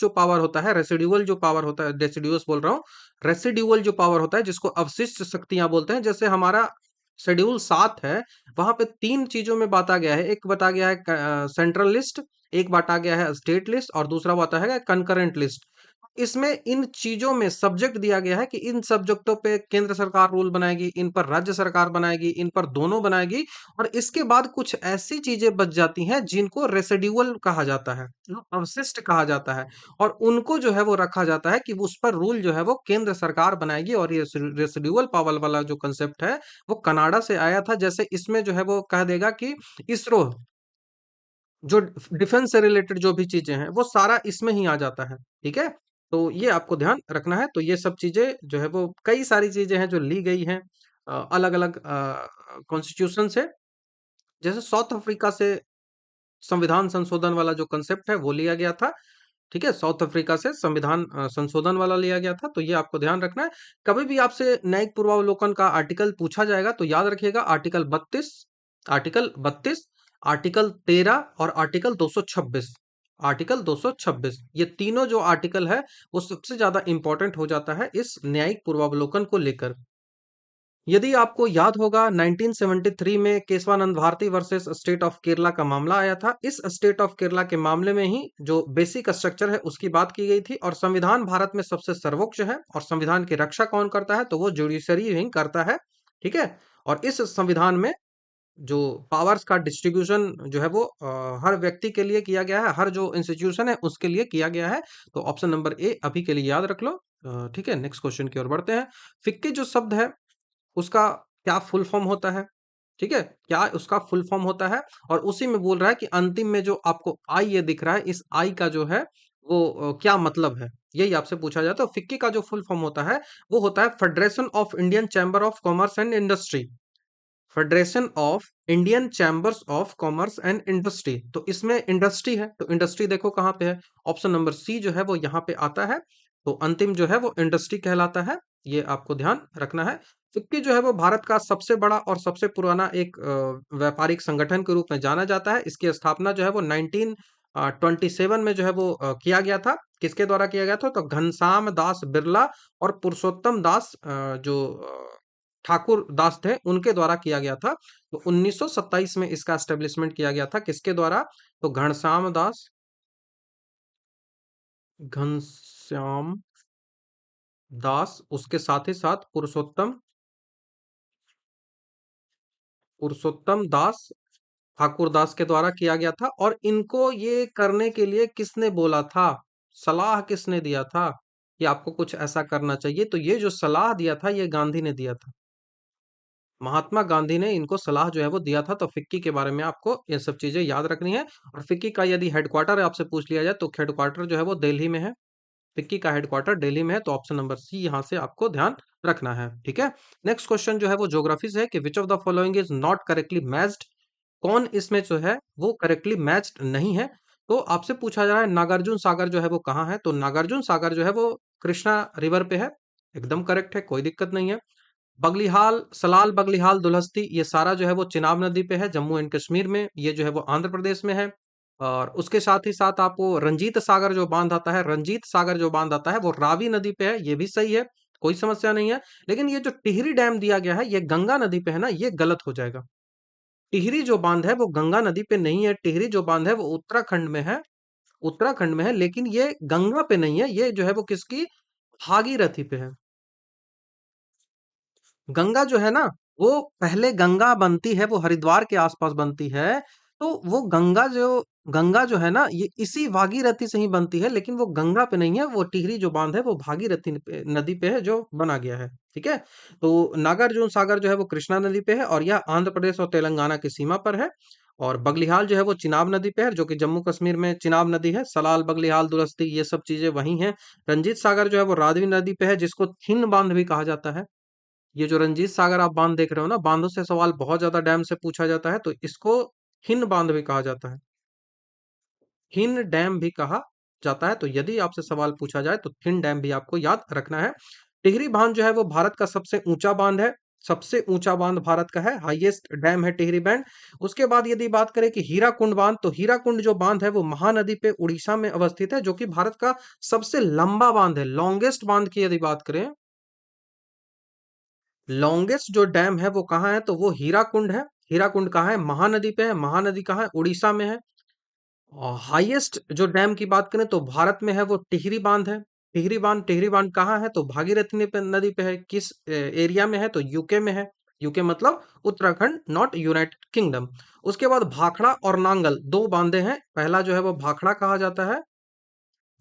जो पावर होता है, रेसिडुअल जो पावर होता है, डेसिडुअस बोल रहा हूँ, रेसिडुअल जो पावर होता है, जिसको अवशिष्ट शक्तियां बोलते हैं, जैसे हमारा शेड्यूल 7 है, वहां पे तीन चीजों में बांटा गया है। एक बता गया है सेंट्रल लिस्ट, एक बांटा गया है स्टेट लिस्ट, और दूसरा बांटा है कंकरेंट लिस्ट। इसमें इन चीजों में सब्जेक्ट दिया गया है कि इन सब्जेक्टों पे केंद्र सरकार रूल बनाएगी, इन पर राज्य सरकार बनाएगी, इन पर दोनों बनाएगी, और इसके बाद कुछ ऐसी चीजें बच जाती हैं जिनको रेसिडुअल कहा जाता है, अवशिष्ट कहा जाता है, और उनको जो है वो रखा जाता है कि उस पर रूल जो है वो केंद्र सरकार बनाएगी। और ये रेसिडुअल पावर वाला जो कंसेप्ट है वो कनाडा से आया था। जैसे इसमें जो है वो कह देगा कि इसरो, जो डिफेंस से रिलेटेड जो भी चीजें हैं वो सारा इसमें ही आ जाता है। ठीक है, तो ये आपको ध्यान रखना है। तो ये सब चीजें जो है वो कई सारी चीजें हैं जो ली गई हैं अलग अलग कॉन्स्टिट्यूशन से। जैसे साउथ अफ्रीका से संविधान संशोधन वाला जो कंसेप्ट है वो लिया गया था। ठीक है, साउथ अफ्रीका से संविधान संशोधन वाला लिया गया था। तो ये आपको ध्यान रखना है। कभी भी आपसे न्यायिक पूर्वावलोकन का आर्टिकल पूछा जाएगा तो याद रखिएगा आर्टिकल 32, आर्टिकल 32, आर्टिकल 13 और आर्टिकल 226। आर्टिकल 226 ये तीनों जो आर्टिकल है वो सबसे ज्यादा इंपॉर्टेंट हो जाता है इस न्यायिक पूर्वावलोकन को लेकर। यदि आपको याद होगा 1973 में Keshavananda Bharati versus state of Kerala का मामला आया था। इस स्टेट ऑफ केरला के मामले में ही जो बेसिक स्ट्रक्चर है उसकी बात की गई थी, और संविधान भारत में सबसे सर्वोच्च है, और संविधान की रक्षा कौन करता है तो वो जुडिशरी विंग करता है। ठीक है, और इस संविधान में जो पावर्स का डिस्ट्रीब्यूशन जो है वो हर व्यक्ति के लिए किया गया है, हर जो इंस्टीट्यूशन है उसके लिए किया गया है। तो ऑप्शन नंबर ए अभी के लिए याद रख लो। ठीक है, नेक्स्ट क्वेश्चन की ओर बढ़ते हैं। फिक्की जो शब्द है उसका क्या फुल फॉर्म होता है? ठीक है, क्या उसका फुल फॉर्म होता है? और उसी में बोल रहा है कि अंतिम में जो आपको आई ये दिख रहा है, इस आई का जो है वो क्या मतलब है, यही आपसे पूछा जाए। तो फिक्की का जो फुल फॉर्म होता है वो होता है federation of Indian chamber of commerce and industry. Federation of Indian chambers of commerce and industry. तो इसमें इंडस्ट्री है, तो इंडस्ट्री देखो कहाँ पे है, ऑप्शन नंबर सी जो है वो यहाँ पे आता है। तो अंतिम जो है वो इंडस्ट्री कहलाता है, ये आपको ध्यान रखना है। फिक्की जो है वो भारत का सबसे बड़ा और सबसे पुराना एक व्यापारिक संगठन के रूप में जाना जाता है। इसकी स्थापना जो है वो 1927 में जो है वो किया गया था। किसके द्वारा किया गया था तो घनश्याम दास बिरला और पुरुषोत्तम दास जो ठाकुर दास थे उनके द्वारा किया गया था। तो 1927 में इसका एस्टेब्लिशमेंट किया गया था, किसके द्वारा तो घनश्याम दास, घनश्याम दास, उसके साथ ही साथ पुरुषोत्तम दास ठाकुर दास के द्वारा किया गया था। और इनको ये करने के लिए किसने बोला था, सलाह किसने दिया था कि आपको कुछ ऐसा करना चाहिए? तो ये जो सलाह दिया था ये गांधी ने दिया था। महात्मा गांधी ने इनको सलाह जो है वो दिया था। तो फिक्की के बारे में आपको ये सब चीजें याद रखनी है। और फिक्की का यदि हेडक्वार्टर आपसे पूछ लिया जाए तो हेडक्वार्टर जो है वो दिल्ली में है। फिक्की का हेडक्वार्टर दिल्ली में है। तो ऑप्शन नंबर सी यहाँ से आपको ध्यान रखना है। ठीक है, नेक्स्ट क्वेश्चन जो है वो ज्योग्राफी से है कि which of the following is not correctly matched. कौन इसमें जो है वो करेक्टली मैच्ड नहीं है? तो आपसे पूछा जा रहा है नागार्जुन सागर जो है वो कहाँ है? तो नागार्जुन सागर जो है वो कृष्णा रिवर पे है। एकदम करेक्ट है, कोई दिक्कत नहीं है। बगलिहाल, सलाल बगलिहाल दुलहस्ती, ये सारा जो है वो चिनाब नदी पे है, जम्मू एंड कश्मीर में। ये जो है वो आंध्र प्रदेश में है। और उसके साथ ही साथ आपको रंजीत सागर जो बांध आता है, रंजीत सागर जो बांध आता है वो रावी नदी पे है। ये भी सही है, कोई समस्या नहीं है। लेकिन ये जो टिहरी डैम दिया गया है ये गंगा नदी पे है ना, ये गलत हो जाएगा। टिहरी जो बांध है वो गंगा नदी पे नहीं है। टिहरी जो बांध है वो उत्तराखंड में है, उत्तराखंड में है, लेकिन ये गंगा पे नहीं है। ये जो है वो किसकी, भागीरथी पे है। गंगा जो है ना, वो पहले गंगा बनती है, वो हरिद्वार के आसपास बनती है। तो वो गंगा जो है ना, ये इसी भागीरथी से ही बनती है, लेकिन वो गंगा पे नहीं है। वो टिहरी जो बांध है वो भागीरथी नदी पे है जो बना गया है। ठीक है, तो नागार्जुन सागर जो है वो कृष्णा नदी पे है, और यह आंध्र प्रदेश और तेलंगाना की सीमा पर है। और बगलिहाल जो है वो चिनाब नदी पे है, जो कि जम्मू कश्मीर में चिनाब नदी है। सलाल बगलिहाल दुलस्ती ये सब चीजें वही हैं। रंजीत सागर जो है वो रावी नदी पे है, जिसको थिन बांध भी कहा जाता है। ये जो रंजीत सागर आप बांध देख रहे हो ना, बांधों से सवाल बहुत ज्यादा डैम से पूछा जाता है, तो इसको हिन बांध भी कहा जाता है। हिन डैम भी कहा जाता है। तो यदि आपसे सवाल पूछा जाए तो हिन डैम भी आपको याद रखना है। टिहरी बांध जो है वो भारत का सबसे ऊंचा बांध है। सबसे ऊंचा बांध भारत का है, हाईएस्ट डैम है टिहरी बांध। उसके बाद यदि बात करें कि हीराकुंड बांध, तो हीराकुंड जो बांध है वो महानदी पे उड़ीसा में अवस्थित है, जो कि भारत का सबसे लंबा बांध है। लॉन्गेस्ट बांध की यदि बात करें, लॉन्गेस्ट जो डैम है वो कहाँ है तो वो हीराकुंड है। हीराकुंड कहाँ है, महानदी पे है। महानदी कहाँ है, उड़ीसा में है। और हाईएस्ट जो डैम की बात करें तो भारत में है वो टिहरी बांध है। टिहरी बांध कहाँ है? तो भागीरथी नदी पे है। किस एरिया में है? तो यूके में है। यूके मतलब उत्तराखंड, नॉट यूनाइटेड किंगडम। उसके बाद भाखड़ा और नांगल दो बांधे हैं। पहला जो है वो भाखड़ा कहा जाता है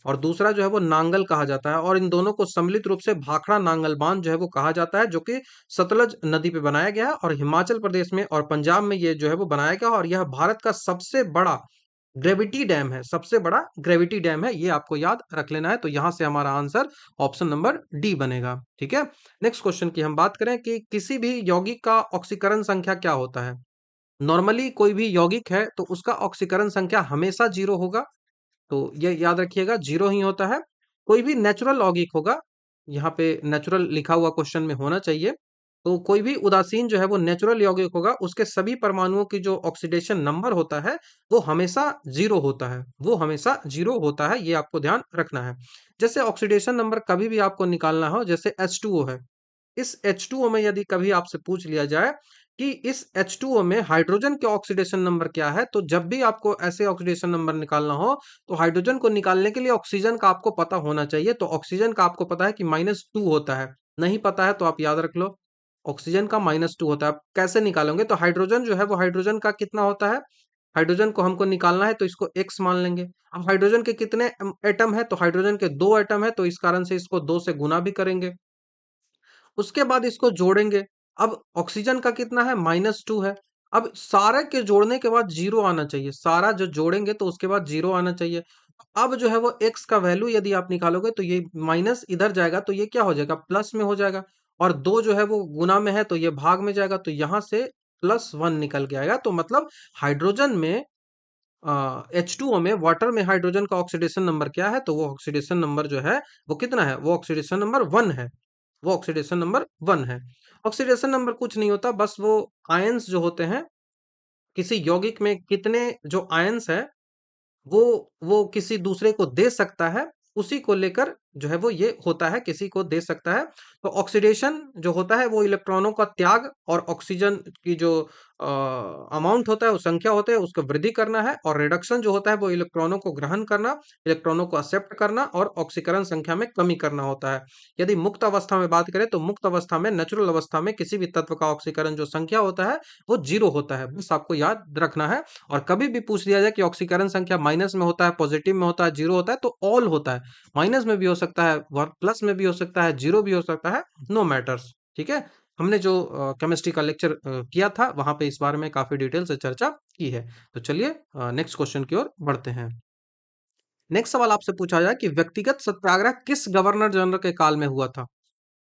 और दूसरा जो है वो नांगल कहा जाता है, और इन दोनों को सम्मिलित रूप से भाखड़ा नांगल बांध जो है वो कहा जाता है, जो कि सतलज नदी पे बनाया गया है और हिमाचल प्रदेश में और पंजाब में ये जो है वो बनाया गया, और यह भारत का सबसे बड़ा ग्रेविटी डैम है। सबसे बड़ा ग्रेविटी डैम है, ये आपको याद रख लेना है। तो यहां से हमारा आंसर ऑप्शन नंबर डी बनेगा। ठीक है। नेक्स्ट क्वेश्चन की हम बात करें कि किसी भी यौगिक का ऑक्सीकरण संख्या क्या होता है। नॉर्मली कोई भी यौगिक है तो उसका ऑक्सीकरण संख्या हमेशा जीरो होगा, तो ये याद रखिएगा, जीरो ही होता है। कोई भी नेचुरल यौगिक होगा, यहाँ पे नेचुरल लिखा हुआ क्वेश्चन में होना चाहिए। तो कोई भी उदासीन जो है वो नेचुरल यौगिक होगा, उसके सभी परमाणुओं की जो ऑक्सीडेशन नंबर होता है वो हमेशा जीरो होता है, वो हमेशा जीरो होता है, ये आपको ध्यान रखना है। जैसे ऑक्सीडेशन नंबर कभी भी आपको निकालना हो, जैसे H2O है, इस H2O में यदि कभी आपसे पूछ लिया जाए कि इस H2O में हाइड्रोजन के ऑक्सीडेशन नंबर क्या है, तो जब भी आपको ऐसे ऑक्सीडेशन नंबर निकालना हो, तो हाइड्रोजन को निकालने के लिए ऑक्सीजन का आपको पता होना चाहिए। तो ऑक्सीजन का आपको पता है कि -2 होता है। नहीं पता है तो आप याद रख लो, ऑक्सीजन का -2 होता है। आप कैसे निकालोगे? तो हाइड्रोजन जो है वो हाइड्रोजन का कितना होता है, हाइड्रोजन को हमको निकालना है तो इसको x मान लेंगे। अब हाइड्रोजन के कितने एटम है? तो हाइड्रोजन के 2 एटम है, तो इस कारण से इसको 2 से गुना भी करेंगे। उसके बाद इसको जोड़ेंगे। अब ऑक्सीजन का कितना है? -2 है। अब सारे के जोड़ने के बाद जीरो आना चाहिए, सारा जो जोड़ेंगे तो उसके बाद जीरो आना चाहिए। अब जो है वो x का वैल्यू यदि आप निकालोगे तो ये माइनस इधर जाएगा, तो ये क्या हो जाएगा? प्लस में हो जाएगा। और दो जो है वो गुना में है तो ये भाग में जाएगा, तो यहाँ से +1 निकल के आएगा। तो मतलब हाइड्रोजन में H2O में, वाटर में हाइड्रोजन का ऑक्सीडेशन नंबर क्या है? तो वो ऑक्सीडेशन नंबर जो है वो कितना है? वो ऑक्सीडेशन नंबर 1 है। वो ऑक्सीडेशन नंबर 1 है। ऑक्सीडेशन नंबर कुछ नहीं होता, बस वो आयंस जो होते हैं, किसी यौगिक में कितने जो आयंस है वो वो किसी दूसरे को दे सकता है, उसी को लेकर जो है वो ये होता है, किसी को दे सकता है। तो ऑक्सीडेशन जो होता है वो इलेक्ट्रॉनों का त्याग और ऑक्सीजन की जो अमाउंट होता है, वो संख्या होता है, उसको वृद्धि करना है। और रिडक्शन जो होता है वो इलेक्ट्रॉनों को ग्रहण करना, इलेक्ट्रॉनों को एक्सेप्ट करना और ऑक्सीकरण संख्या में कमी करना होता है। यदि मुक्त अवस्था में बात करें तो मुक्त अवस्था में, नेचुरल अवस्था में किसी भी तत्व का ऑक्सीकरण जो संख्या होता है वो जीरो होता है, बस आपको याद रखना है। और कभी भी पूछ लिया जाए कि ऑक्सीकरण संख्या माइनस में होता है, पॉजिटिव में होता है, जीरो होता है, तो ऑल होता है। माइनस में भी हो सकता है, प्लस में भी हो सकता है, जीरो भी हो सकता है, नो मैटर्स। ठीक है। हमने जो केमिस्ट्री का लेक्चर किया था वहां पे इस बारे में काफी डिटेल से चर्चा की है। तो चलिए नेक्स्ट क्वेश्चन की ओर बढ़ते हैं। नेक्स्ट सवाल आपसे पूछा जाए कि व्यक्तिगत सत्याग्रह किस गवर्नर जनरल के काल में हुआ था।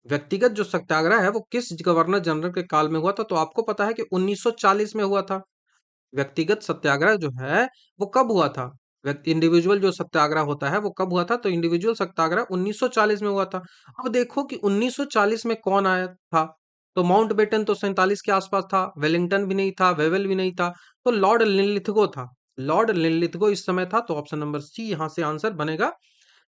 व्यक्तिगत जो सत्याग्रह है वो किस गवर्नर जनरल के काल में हुआ था? तो आपको पता है कि 1940 में हुआ था। व्यक्तिगत सत्याग्रह जो है वो कब हुआ था? इंडिविजुअल जो सत्याग्रह होता है वो कब हुआ था? तो इंडिविजुअल सत्याग्रह 1940 में हुआ था। अब देखो कि 1940 में कौन आया था। तो माउंटबेटन तो 47 के आसपास था, वेलिंगटन भी नहीं था, वेवेल भी नहीं था, तो लॉर्ड लिनलिथगो था। लॉर्ड लिनलिथगो इस समय था, तो ऑप्शन नंबर सी यहां से आंसर बनेगा।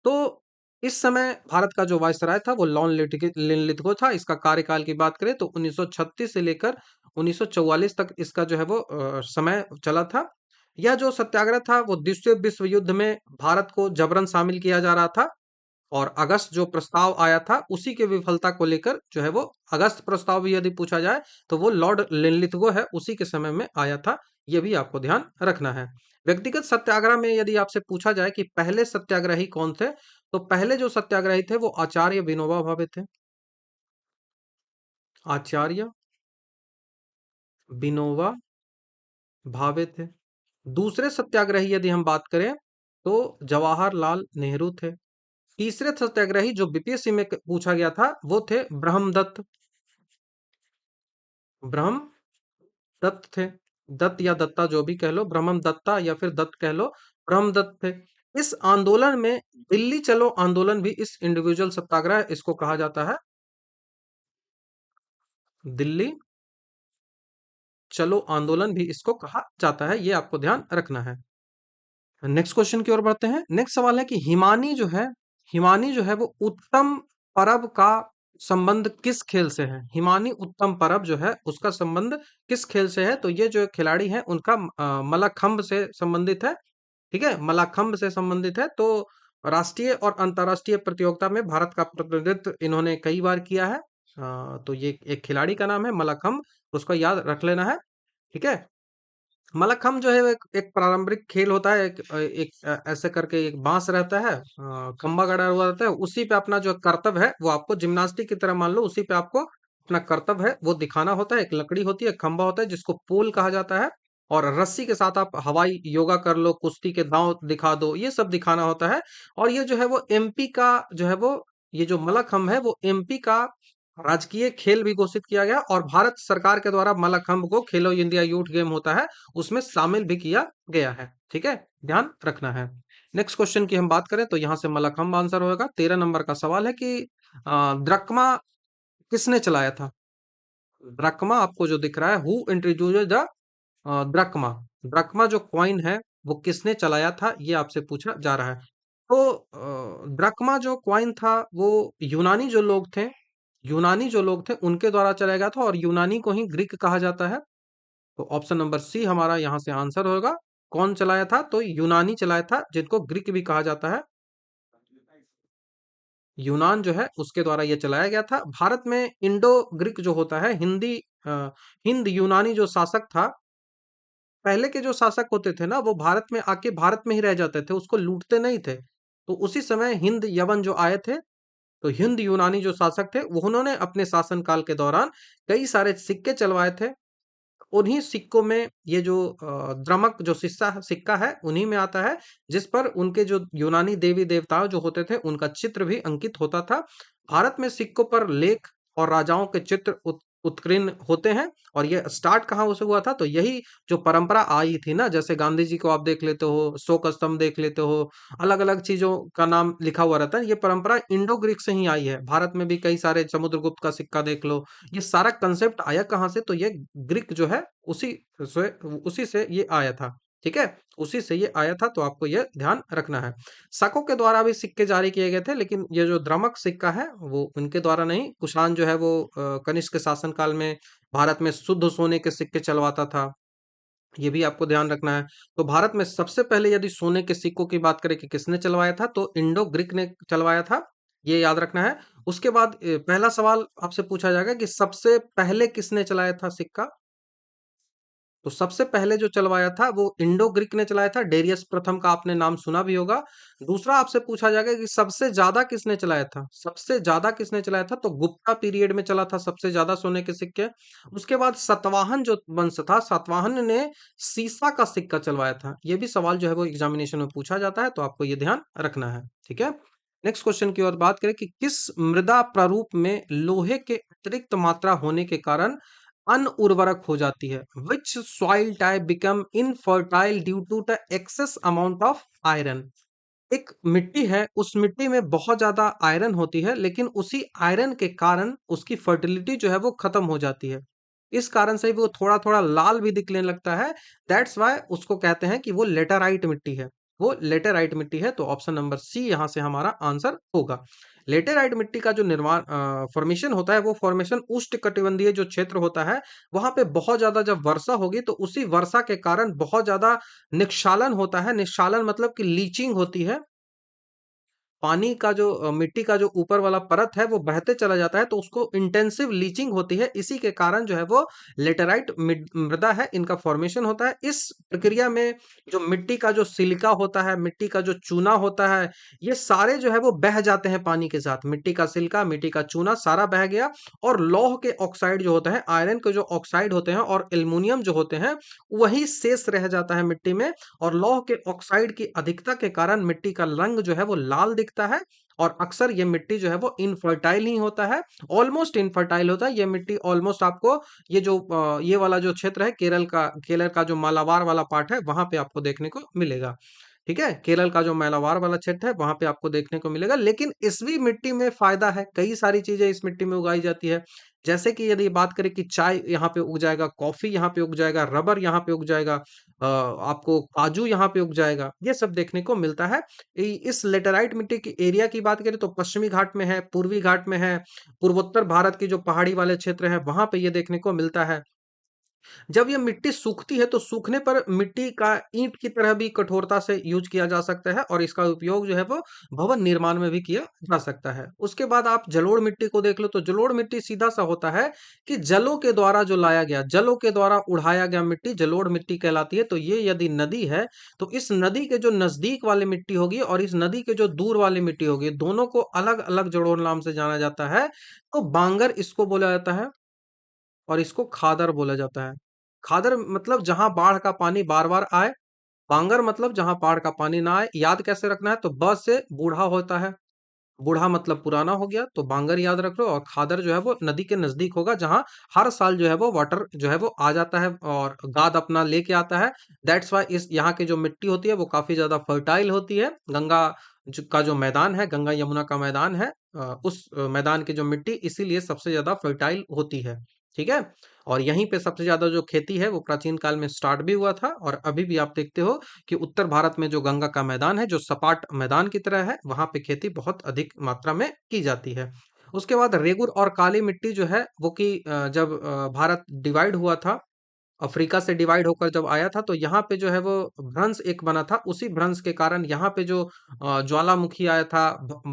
तो इस समय भारत का जो वायसराय था वो लिनलिथगो था। इसका कार्यकाल की बात करें तो 1936 से लेकर 1944 तक इसका जो है वो समय चला था। यह जो सत्याग्रह था वो द्वितीय विश्व युद्ध में भारत को जबरन शामिल किया जा रहा था, और अगस्त जो प्रस्ताव आया था उसी के विफलता को लेकर जो है वो, अगस्त प्रस्ताव भी यदि पूछा जाए तो वो लॉर्ड लिनलिथगो है, उसी के समय में आया था। ये भी आपको ध्यान रखना है। व्यक्तिगत सत्याग्रह में यदि आपसे पूछा जाए कि पहले सत्याग्रही कौन थे, तो पहले जो सत्याग्रही थे वो आचार्य विनोबा भावे थे। आचार्य विनोबा भावे थे। दूसरे सत्याग्रही यदि हम बात करें तो जवाहरलाल नेहरू थे। तीसरे सत्याग्रही जो बीपीएससी में पूछा गया था वो थे ब्रह्मदत्त। ब्रह्मदत्त थे। दत्त या दत्ता जो भी कह लो, ब्रह्मदत्ता या फिर दत्त कह लो, ब्रह्मदत्त थे। इस आंदोलन में दिल्ली चलो आंदोलन भी इस इंडिविजुअल सत्याग्रह इसको कहा जाता है। दिल्ली चलो आंदोलन भी इसको कहा जाता है, ये आपको ध्यान रखना है। नेक्स्ट क्वेश्चन की ओर बढ़ते हैं। नेक्स्ट सवाल है कि हिमानी जो है वो उत्तम परब का संबंध किस खेल से है? हिमानी उत्तम परब जो है उसका संबंध किस खेल से है? तो ये जो खिलाड़ी हैं उनका मल्लखंब से संबंधित है। ठीक है, मल्लखंब से संबंधित है। तो राष्ट्रीय और अंतर्राष्ट्रीय प्रतियोगिता में भारत का प्रतिनिधित्व इन्होंने कई बार किया है। तो ये एक खिलाड़ी का नाम है मलखम्ब, उसको याद रख लेना है। ठीक है। मल्लखम्ब जो है वो एक पारंपरिक खेल होता है। ऐसे करके एक बांस रहता है, खंबा गड़ा हुआ रहता है, उसी पे अपना जो कर्तव्य है वो आपको जिम्नास्टिक की तरह मान लो, उसी पे आपको अपना कर्तव्य है वो दिखाना होता है। एक लकड़ी होती है, खंबा होता है जिसको पोल कहा जाता है, और रस्सी के साथ आप हवाई योगा कर लो, कुश्ती के दांव दिखा दो, ये सब दिखाना होता है। और ये जो है वो एमपी का जो है वो, ये जो मल्लखम्ब है वो एमपी का राजकीय खेल भी घोषित किया गया, और भारत सरकार के द्वारा मल्लखम्ब को खेलो इंडिया यूथ गेम होता है उसमें शामिल भी किया गया है। ठीक है, ध्यान रखना है। नेक्स्ट क्वेश्चन की हम बात करें तो यहाँ से मलखम्ब आंसर होगा। 13 नंबर का सवाल है कि द्रकमा किसने चलाया था? द्रकमा आपको जो दिख रहा है, हु इंट्रोड्यूस द द्रकमा, द्रकमा जो कॉइन है वो किसने चलाया था, ये आपसे पूछा जा रहा है। तो द्रकमा जो कॉइन था वो यूनानी जो लोग थे, यूनानी जो लोग थे उनके द्वारा चलाया गया था, और यूनानी को ही ग्रीक कहा जाता है। तो ऑप्शन नंबर सी हमारा यहाँ से आंसर होगा। कौन चलाया था? तो यूनानी चलाया था, जिनको ग्रीक भी कहा जाता है। यूनान जो है उसके द्वारा ये चलाया गया था। भारत में इंडो ग्रीक जो होता है, हिंद यूनानी जो शासक था, पहले के जो शासक होते थे ना वो भारत में आके भारत में ही रह जाते थे, उसको लूटते नहीं थे। तो उसी समय हिंद यवन जो आए थे, तो हिंद यूनानी जो शासक थे वो उन्होंने अपने शासन काल के दौरान कई सारे सिक्के चलवाए थे। उन्हीं सिक्कों में ये जो द्रमक जो सिस्सा सिक्का है उन्हीं में आता है, जिस पर उनके जो यूनानी देवी देवता जो होते थे उनका चित्र भी अंकित होता था। भारत में सिक्कों पर लेख और राजाओं के चित्र उत्कीर्ण होते हैं। और ये स्टार्ट कहाँ से हुआ था? तो यही जो परंपरा आई थी ना, जैसे गांधी जी को आप देख लेते हो, शोक स्तंभ देख लेते हो, अलग अलग चीजों का नाम लिखा हुआ रहता है, ये परंपरा इंडो ग्रीक से ही आई है। भारत में भी कई सारे समुद्रगुप्त का सिक्का देख लो, ये सारा कंसेप्ट आया कहाँ से? तो ये ग्रीक जो है उसी से उसी से ये आया था। ठीक है, उसी से ये आया था, तो आपको ये ध्यान रखना है। शाकों के द्वारा भी सिक्के जारी किए गए थे, लेकिन ये जो द्रमक सिक्का है वो उनके द्वारा नहीं। कुषाण जो है वो कनिष्क के शासनकाल में भारत में शुद्ध सोने के सिक्के चलवाता था, ये भी आपको ध्यान रखना है। तो भारत में सबसे पहले यदि सोने के सिक्कों की बात करें कि किसने चलवाया था, तो इंडो ग्रीक ने चलवाया था, ये याद रखना है। उसके बाद पहला सवाल आपसे पूछा जाएगा कि सबसे पहले किसने चलाया था सिक्का? तो सबसे पहले जो चलवाया था वो इंडो ग्रीक ने चलाया था, डेरियस प्रथम का आपने नाम सुना भी होगा। दूसरा आपसे पूछा जाएगा कि सबसे ज्यादा किसने चलाया था? सबसे ज्यादा किसने चलाया था? तो गुप्ता पीरियड में चला था सबसे ज्यादा सोने के सिक्के। उसके बाद सातवाहन जो वंश था, सातवाहन ने सीसा का सिक्का चलवाया था। ये भी सवाल जो है वो एग्जामिनेशन में पूछा जाता है, तो आपको ये ध्यान रखना है। ठीक है, नेक्स्ट क्वेश्चन की ओर बात करें कि किस मृदा प्रारूप में लोहे के अतिरिक्त मात्रा होने के कारण अनउर्वरक हो जाती है? Which soil type become infertile due to the excess amount of iron? एक मिट्टी है, उस मिट्टी में बहुत ज्यादा आयरन होती है, लेकिन उसी आयरन के कारण उसकी फर्टिलिटी जो है वो खत्म हो जाती है। इस कारण से वो थोड़ा थोड़ा लाल भी दिखने लगता है। दैट्स वाई उसको कहते हैं कि वो लेटेराइट मिट्टी है। वो लेटेराइट मिट्टी है, तो ऑप्शन नंबर सी यहाँ से हमारा आंसर होगा। लेटेराइट मिट्टी का जो निर्माण फॉर्मेशन होता है, वो फॉर्मेशन उष्णकटिबंधीय जो क्षेत्र होता है वहां पे बहुत ज्यादा जब वर्षा होगी तो उसी वर्षा के कारण बहुत ज्यादा निक्षालन होता है। निक्षालन मतलब कि लीचिंग होती है। पानी का जो मिट्टी का जो ऊपर वाला परत है वो बहते चला जाता है, तो उसको इंटेंसिव लीचिंग होती है। इसी के कारण जो है वो लेटेराइट मृदा है, इनका फॉर्मेशन होता है। इस प्रक्रिया में जो मिट्टी का जो सिलिका होता है, मिट्टी का जो चूना होता है, ये सारे जो है वो बह जाते हैं पानी के साथ। मिट्टी का सिलिका, मिट्टी का चूना सारा बह गया, और लौह के ऑक्साइड जो होता है, आयरन के जो ऑक्साइड होते हैं और एल्युमिनियम जो होते हैं, वही शेष रह जाता है मिट्टी में। और लौह के ऑक्साइड की अधिकता के कारण मिट्टी का रंग जो है वो लाल दिखता है। और अक्सर ये मिट्टी जो है वो इनफर्टाइल ही होता है, ऑलमोस्ट इनफर्टाइल होता है ये मिट्टी। ऑलमोस्ट आपको ये जो ये वाला जो क्षेत्र है, केरल का जो मालाबार वाला पार्ट है वहां पे आपको देखने को मिलेगा। ठीक है, केरल का जो मालाबार वाला क्षेत्र है वहां पे आपको देखने को मिलेगा। लेकिन इसवी मिट्टी में फायदा है, कई सारी चीजें इस मिट्टी में उगाई जाती है। जैसे कि यदि बात करें कि चाय यहाँ पे उग जाएगा, कॉफी यहाँ पे उग जाएगा, रबर यहाँ पे उग जाएगा, आपको काजू यहाँ पे उग जाएगा, ये सब देखने को मिलता है। इस लेटेराइट मिट्टी की एरिया की बात करें तो पश्चिमी घाट में है, पूर्वी घाट में है, पूर्वोत्तर भारत की जो पहाड़ी वाले क्षेत्र है वहां पे ये देखने को मिलता है। जब ये मिट्टी सूखती है तो सूखने पर मिट्टी का ईंट की तरह भी कठोरता से यूज किया जा सकता है और इसका उपयोग जो है वो भवन निर्माण में भी किया जा सकता है। उसके बाद आप जलोढ़ मिट्टी को देख लो तो जलोढ़ मिट्टी सीधा सा होता है कि जलों के द्वारा जो लाया गया, जलों के द्वारा उड़ाया गया मिट्टी जलोढ़ मिट्टी कहलाती है। तो ये यदि नदी है तो इस नदी के जो नजदीक वाली मिट्टी होगी और इस नदी के जो दूर वाली मिट्टी होगी, दोनों को अलग अलग जलोढ़ नाम से जाना जाता है। तो बांगर इसको बोला जाता है और इसको खादर बोला जाता है। खादर मतलब जहां बाढ़ का पानी बार बार आए, बांगर मतलब जहां बाढ़ का पानी ना आए। याद कैसे रखना है? तो ब से बूढ़ा होता है, बूढ़ा मतलब पुराना हो गया, तो बांगर याद रख लो। और खादर जो है वो नदी के नजदीक होगा जहां हर साल जो है वो वाटर जो है वो आ जाता है और गाद अपना लेके आता है। दैट्स वाई इस यहाँ की जो मिट्टी होती है वो काफी ज्यादा फर्टाइल होती है। गंगा का जो मैदान है, गंगा यमुना का मैदान है, उस मैदान की जो मिट्टी इसीलिए सबसे ज्यादा फर्टाइल होती है। ठीक है। और यहीं पे सबसे ज्यादा जो खेती है वो प्राचीन काल में स्टार्ट भी हुआ था और अभी भी आप देखते हो कि उत्तर भारत में जो गंगा का मैदान है, जो सपाट मैदान की तरह है, वहां पे खेती बहुत अधिक मात्रा में की जाती है। उसके बाद रेगुर और काली मिट्टी जो है वो कि जब भारत डिवाइड हुआ था, अफ्रीका से डिवाइड होकर जब आया था तो यहाँ पे जो है वो भ्रंश एक बना था। उसी भ्रंश के कारण यहाँ पे जो ज्वालामुखी आया था,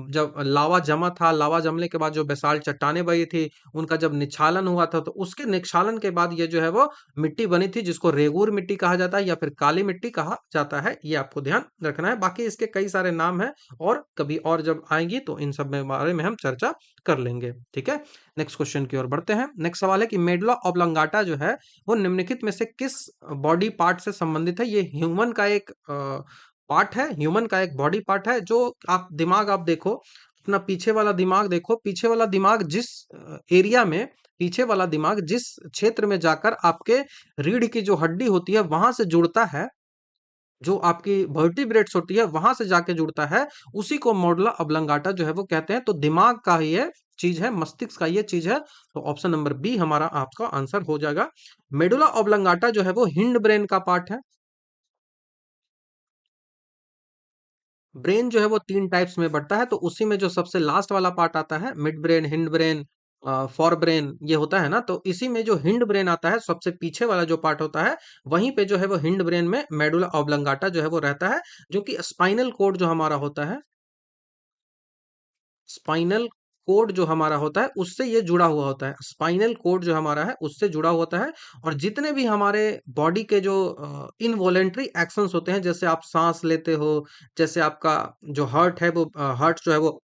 जब लावा जमा था, लावा जमने के बाद जो बेसाल्ट चट्टाने बनी थी, उनका जब निक्षालन हुआ था तो उसके निक्षालन के बाद ये जो है वो मिट्टी बनी थी, जिसको रेगूर मिट्टी कहा जाता है या फिर काली मिट्टी कहा जाता है। ये आपको ध्यान रखना है। बाकी इसके कई सारे नाम हैं और कभी और जब आएंगी तो इन सब में बारे में हम चर्चा कर लेंगे। ठीक है। नेक्स्ट क्वेश्चन की ओर बढ़ते हैं। नेक्स्ट सवाल है कि मेडुला ऑब्लोंगाटा जो है वो निम्नलिखित में से किस बॉडी पार्ट से संबंधित है? ये ह्यूमन का एक पार्ट है, ह्यूमन का एक बॉडी पार्ट है। जो आप दिमाग आप देखो, अपना पीछे वाला दिमाग देखो, पीछे वाला दिमाग जिस एरिया में, पीछे वाला दिमाग जिस क्षेत्र में जाकर आपके रीढ़ की जो हड्डी होती है वहां से जुड़ता है, जो आपकी वर्टिब्रेट्स होती है वहां से जाके जुड़ता है, उसी को मोडुला ऑब्लोंगाटा जो है वो कहते हैं। तो दिमाग का ये चीज है, मस्तिष्क का ये चीज है। तो ऑप्शन नंबर बी हमारा आपका आंसर हो जाएगा। मेडुला ऑब्लोंगाटा जो है वो हिंड ब्रेन का पार्ट है। ब्रेन जो है वो तीन टाइप्स में बढ़ता है, तो उसी में जो सबसे लास्ट वाला पार्ट आता है, mid brain, hind brain, for brain, ये होता है ना। तो इसी में जो हिंड ब्रेन आता है, सबसे पीछे वाला जो पार्ट होता है, वहीं पे जो है वो हिंड ब्रेन में मेडुला ऑब्लोंगाटा जो है वो रहता है, जो कि स्पाइनल कोड जो हमारा होता है, स्पाइनल कोड जो हमारा होता है उससे ये जुड़ा हुआ होता है। स्पाइनल कोड जो हमारा है उससे जुड़ा हुआ होता है। और जितने भी हमारे बॉडी के जो इनवॉलेंटरी एक्शंस होते हैं, जैसे आप सांस लेते हो, जैसे आपका जो हार्ट है वो हार्ट जो है वो,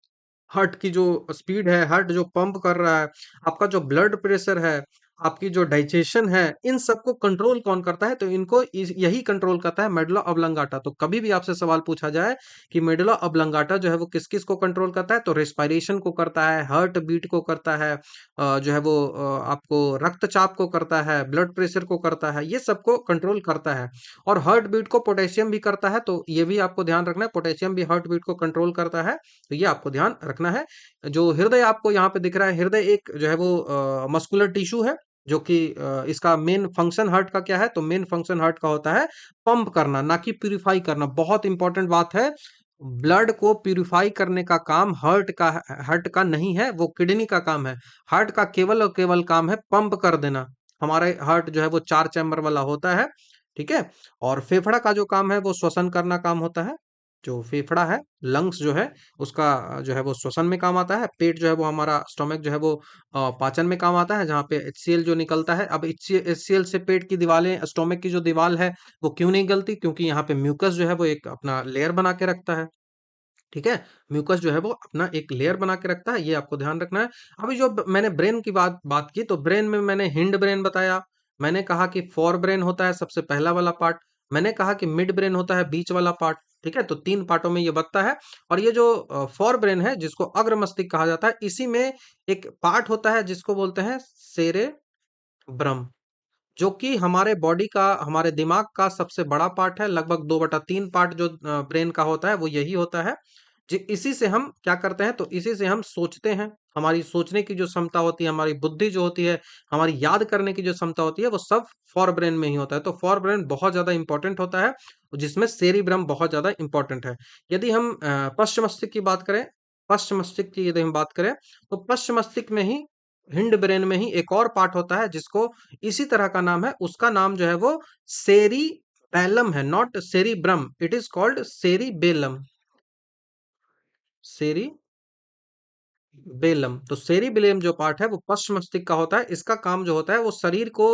हार्ट की जो स्पीड है, हार्ट जो पंप कर रहा है, आपका जो ब्लड प्रेशर है, आपकी जो डाइजेशन है, इन सबको कंट्रोल कौन करता है? तो इनको यही कंट्रोल करता है मेडुला ऑब्लोंगाटा। तो कभी भी आपसे सवाल पूछा जाए कि मेडुला ऑब्लोंगाटा जो है वो किस किस को कंट्रोल करता है, तो रेस्पिरेशन को करता है, हार्ट बीट को करता है, जो है वो आपको रक्तचाप को करता है, ब्लड प्रेशर को करता है, ये सबको कंट्रोल करता है। और हार्ट बीट को पोटेशियम भी करता है, तो ये भी आपको ध्यान रखना है, पोटेशियम भी हार्ट बीट को कंट्रोल करता है। तो ये आपको ध्यान रखना है। जो हृदय आपको यहाँ पे दिख रहा है, हृदय एक जो है वो मस्कुलर टिश्यू है, जो कि इसका मेन फंक्शन हार्ट का क्या है? तो मेन फंक्शन हार्ट का होता है पंप करना, ना कि प्यूरिफाई करना। बहुत इंपॉर्टेंट बात है, ब्लड को प्यूरिफाई करने का काम हार्ट का नहीं है, वो किडनी का काम है। हार्ट का केवल और केवल काम है पंप कर देना। हमारे हार्ट जो है वो 4 चैम्बर वाला होता है। ठीक है। और फेफड़ा का जो काम है वो श्वसन करना काम होता है। जो फेफड़ा है, लंग्स जो है, उसका जो है वो श्वसन में काम आता है। पेट जो है वो हमारा स्टोमक जो है वो पाचन में काम आता है, जहाँ पे HCl जो निकलता है। अब HCl से पेट की दीवारें, स्टोमक की जो दीवार है वो क्यों नहीं गलती? क्योंकि यहाँ पे म्यूकस जो है वो एक अपना लेयर बना के रखता है। ठीक है। म्यूकस जो है वो अपना एक लेयर बना के रखता है, ये आपको ध्यान रखना है। अभी जो मैंने ब्रेन की बात बात की, तो ब्रेन में मैंने हिंड ब्रेन बताया, मैंने कहा कि फोर ब्रेन होता है सबसे पहला वाला पार्ट, मैंने कहा कि मिड ब्रेन होता है बीच वाला पार्ट। ठीक है। तो तीन पार्टों में ये बचता है। और ये जो फोर ब्रेन है, जिसको अग्र मस्तिष्क कहा जाता है, इसी में एक पार्ट होता है जिसको बोलते हैं सेरे ब्रम, जो कि हमारे बॉडी का, हमारे दिमाग का सबसे बड़ा पार्ट है। लगभग 2/3 पार्ट जो ब्रेन का होता है वो यही होता है। इसी से हम क्या करते हैं? तो इसी से हम सोचते हैं। हमारी सोचने की जो क्षमता होती है, हमारी बुद्धि जो होती है, हमारी याद करने की जो क्षमता होती है, वो सब फॉर ब्रेन में ही होता है। तो फॉर ब्रेन बहुत ज्यादा इंपॉर्टेंट होता है, जिसमें सेरिब्रम बहुत ज्यादा इंपॉर्टेंट है। यदि हम पश्च मस्तिष्क की बात करें, पश्च मस्तिष्क की यदि हम बात करें, तो पश्च मस्तिष्क में ही हिंड ब्रेन में ही एक और पार्ट होता है जिसको इसी तरह का नाम है, उसका नाम जो है वो सेरी बैलम है, not cerebrum, it is called cerebellum. Cerebellum, तो सेरिबेलम जो पार्ट है वो पश्च मस्तिष्क का होता है। इसका काम जो होता है वो शरीर को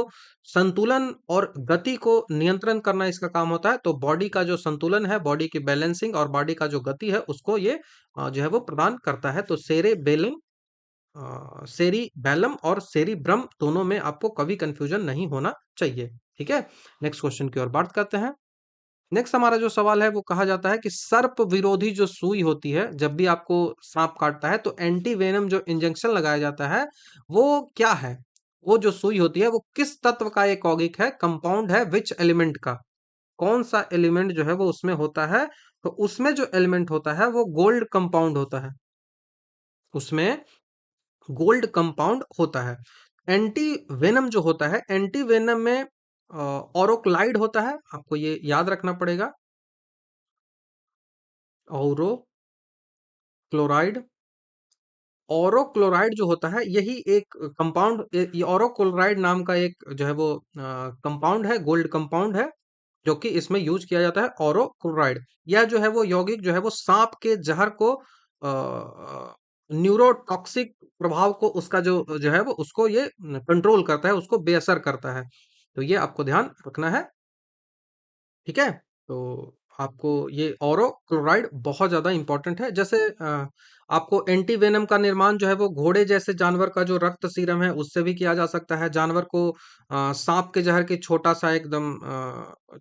संतुलन और गति को नियंत्रण करना इसका काम होता है। तो बॉडी का जो संतुलन है, बॉडी की बैलेंसिंग और बॉडी का जो गति है उसको ये जो है वो प्रदान करता है। तो सेरेबेलम, सेरिबैलम और सेरिब्रम दोनों में आपको कभी कंफ्यूजन नहीं होना चाहिए। ठीक है, नेक्स्ट क्वेश्चन की ओर बात करते हैं। नेक्स्ट हमारा जो सवाल है वो कहा जाता है कि सर्प विरोधी जो सुई होती है, जब भी आपको सांप काटता है तो एंटी वेनम जो इंजेक्शन लगाया जाता है वो क्या है? वो जो सुई होती है वो किस तत्व का एक यौगिक है, कंपाउंड है, विच एलिमेंट का? कौन सा एलिमेंट जो है वो उसमें होता है? तो उसमें जो एलिमेंट होता है वो गोल्ड कंपाउंड होता है। उसमें गोल्ड कंपाउंड होता है। एंटी वेनम जो होता है, एंटी वेनम में ओरोक्लाइड होता है, आपको ये याद रखना पड़ेगा। औरो क्लोराइड, औरो क्लोराइड जो होता है यही एक कंपाउंड, ये औरो क्लोराइड नाम का एक जो है वो कंपाउंड है, गोल्ड कंपाउंड है, जो कि इसमें यूज किया जाता है औरो क्लोराइड। यह जो है वो यौगिक जो है वो सांप के जहर को न्यूरोटॉक्सिक प्रभाव को उसका जो जो है वो उसको ये कंट्रोल करता है, उसको बेअसर करता है। तो ये आपको ध्यान रखना है। ठीक है, तो आपको ये औरो क्लोराइड बहुत ज्यादा इंपॉर्टेंट है। जैसे आपको एंटी वेनम का निर्माण जो है वो घोड़े जैसे जानवर का जो रक्त सीरम है उससे भी किया जा सकता है। जानवर को सांप के जहर की छोटा सा एकदम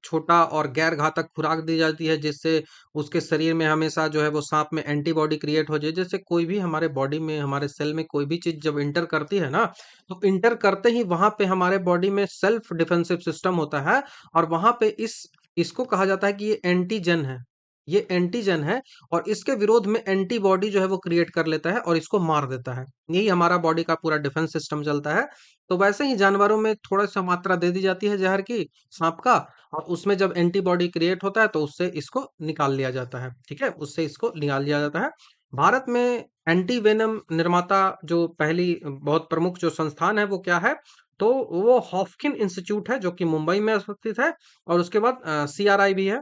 छोटा और गैर घातक खुराक दी जाती है, जिससे उसके शरीर में हमेशा जो है वो सांप में एंटीबॉडी क्रिएट हो जाए। जैसे कोई भी हमारे बॉडी में, हमारे सेल में कोई भी चीज जब इंटर करती है ना, तो इंटर करते ही वहां पे हमारे बॉडी में सेल्फ डिफेंसिव सिस्टम होता है, और वहां पे इसको कहा जाता है कि ये एंटीजन है। ये एंटीजन है, और इसके विरोध में एंटीबॉडी जो है वो क्रिएट कर लेता है और इसको मार देता है। यही हमारा बॉडी का पूरा डिफेंस सिस्टम चलता है। तो वैसे ही जानवरों में थोड़ा सा मात्रा दे दी जाती है जहर की, सांप का, और उसमें जब एंटीबॉडी क्रिएट होता है तो उससे इसको निकाल लिया जाता है। ठीक है, उससे इसको निकाल लिया जाता है। भारत में एंटी वेनम निर्माता जो पहली बहुत प्रमुख जो संस्थान है वो क्या है? तो वो हॉफकिन इंस्टीट्यूट है, जो कि मुंबई में स्थित है। और उसके बाद सीआरआई भी है,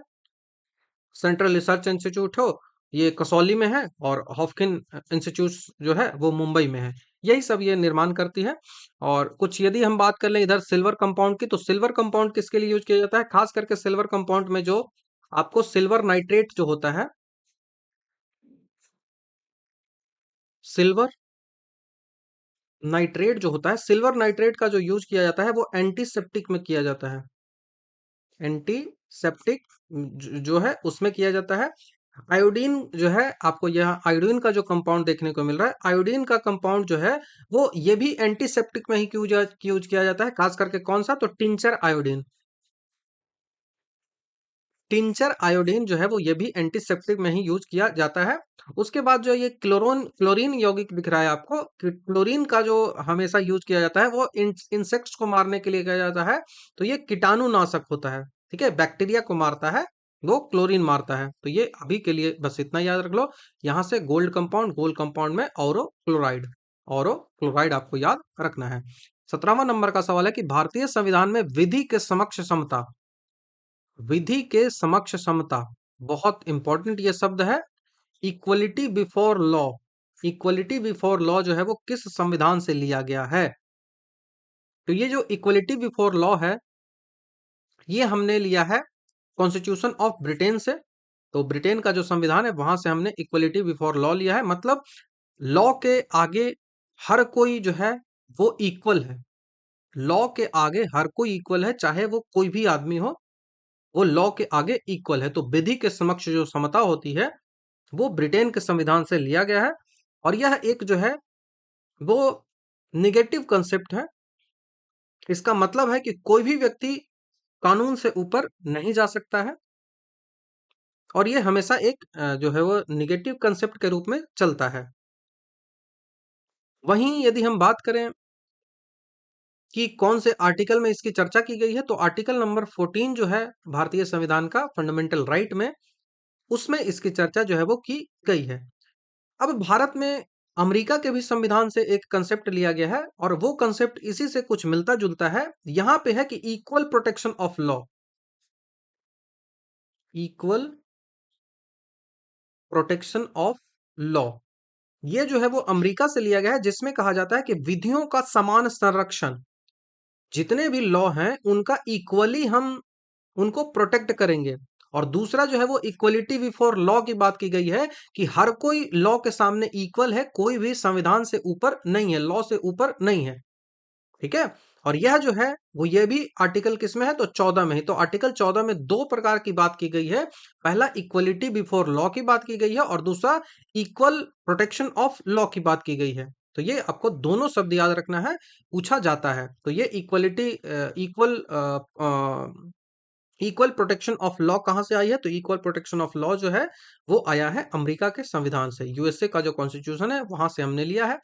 सेंट्रल रिसर्च इंस्टीट्यूट हो, ये कसौली में है, और हॉफकिन इंस्टीट्यूट जो है वो मुंबई में है। यही सब ये निर्माण करती है। और कुछ यदि हम बात कर लें इधर सिल्वर कंपाउंड की, तो सिल्वर कंपाउंड किसके लिए यूज किया जाता है? खास करके सिल्वर कंपाउंड में जो आपको सिल्वर नाइट्रेट जो होता है, सिल्वर नाइट्रेट जो होता है, सिल्वर नाइट्रेट का जो यूज किया जाता है वो एंटीसेप्टिक में किया जाता है। एंटीसेप्टिक जो है उसमें किया जाता है। आयोडीन जो है, आपको यहाँ आयोडीन का जो कंपाउंड देखने को मिल रहा है, आयोडीन का कंपाउंड जो है वो ये भी एंटीसेप्टिक में ही यूज किया जाता है। खास करके कौन सा? तो टिंचर आयोडीन। टिंचर आयोडीन जो है वो ये भी एंटीसेप्टिक में ही यूज किया जाता है। उसके बाद जो ये क्लोरीन यौगिक दिख रहा है आपको, क्लोरीन का जो हमेशा यूज किया जाता है वो इंसेक्ट्स को मारने के लिए किया जाता है। तो ये कीटाणुनाशक होता है। ठीक है, बैक्टीरिया को मारता है, वो क्लोरीन मारता है। तो ये अभी के लिए बस इतना याद रख लो। यहाँ से गोल्ड कंपाउंड में औरो क्लोराइड आपको याद रखना है। 17वां नंबर का सवाल है कि भारतीय संविधान में विधि के समक्ष समता, विधि के समक्ष समता, बहुत इंपॉर्टेंट ये शब्द है। Equality before law, equality before law जो है वो किस संविधान से लिया गया है? तो ये जो इक्वलिटी बिफोर लॉ है ये हमने लिया है कॉन्स्टिट्यूशन ऑफ ब्रिटेन से। तो ब्रिटेन का जो संविधान है वहां से हमने इक्वलिटी बिफोर लॉ लिया है। मतलब लॉ के आगे हर कोई जो है वो इक्वल है। लॉ के आगे हर कोई इक्वल है, चाहे वो कोई भी आदमी हो, वो लॉ के आगे इक्वल है। तो विधि के समक्ष जो समता होती है वो ब्रिटेन के संविधान से लिया गया है। और यह एक जो है वो निगेटिव कंसेप्ट है। इसका मतलब है कि कोई भी व्यक्ति कानून से ऊपर नहीं जा सकता है, और ये हमेशा एक जो है वो निगेटिव कंसेप्ट के रूप में चलता है। वहीं यदि हम बात करें कि कौन से आर्टिकल में इसकी चर्चा की गई है, तो आर्टिकल नंबर 14 जो है भारतीय संविधान का, फंडामेंटल राइट में, उसमें इसकी चर्चा जो है वो की गई है। अब भारत में अमेरिका के भी संविधान से एक कंसेप्ट लिया गया है और वो कंसेप्ट इसी से कुछ मिलता जुलता है। यहां पे है कि equal protection of law, equal protection of law, ये जो है वो अमेरिका से लिया गया है, जिसमें कहा जाता है कि विधियों का समान संरक्षण, जितने भी लॉ हैं उनका इक्वली हम उनको प्रोटेक्ट करेंगे। और दूसरा जो है वो इक्वलिटी बिफोर लॉ की बात की गई है कि हर कोई लॉ के सामने इक्वल है, कोई भी संविधान से ऊपर नहीं है, लॉ से ऊपर नहीं है। ठीक है। और यह जो है वो ये भी आर्टिकल किस में है, तो 14 में ही। तो आर्टिकल 14 में दो प्रकार की बात की गई है। पहला इक्वलिटी बिफोर लॉ की बात की गई है और दूसरा इक्वल प्रोटेक्शन ऑफ लॉ की बात की गई है। तो ये आपको दोनों शब्द याद रखना है, पूछा जाता है। तो ये equality, equal equal protection of law कहाँ से आई है, तो इक्वल प्रोटेक्शन ऑफ लॉ जो है वो आया है अमेरिका के संविधान से, यूएसए का जो कॉन्स्टिट्यूशन है वहां से हमने लिया है।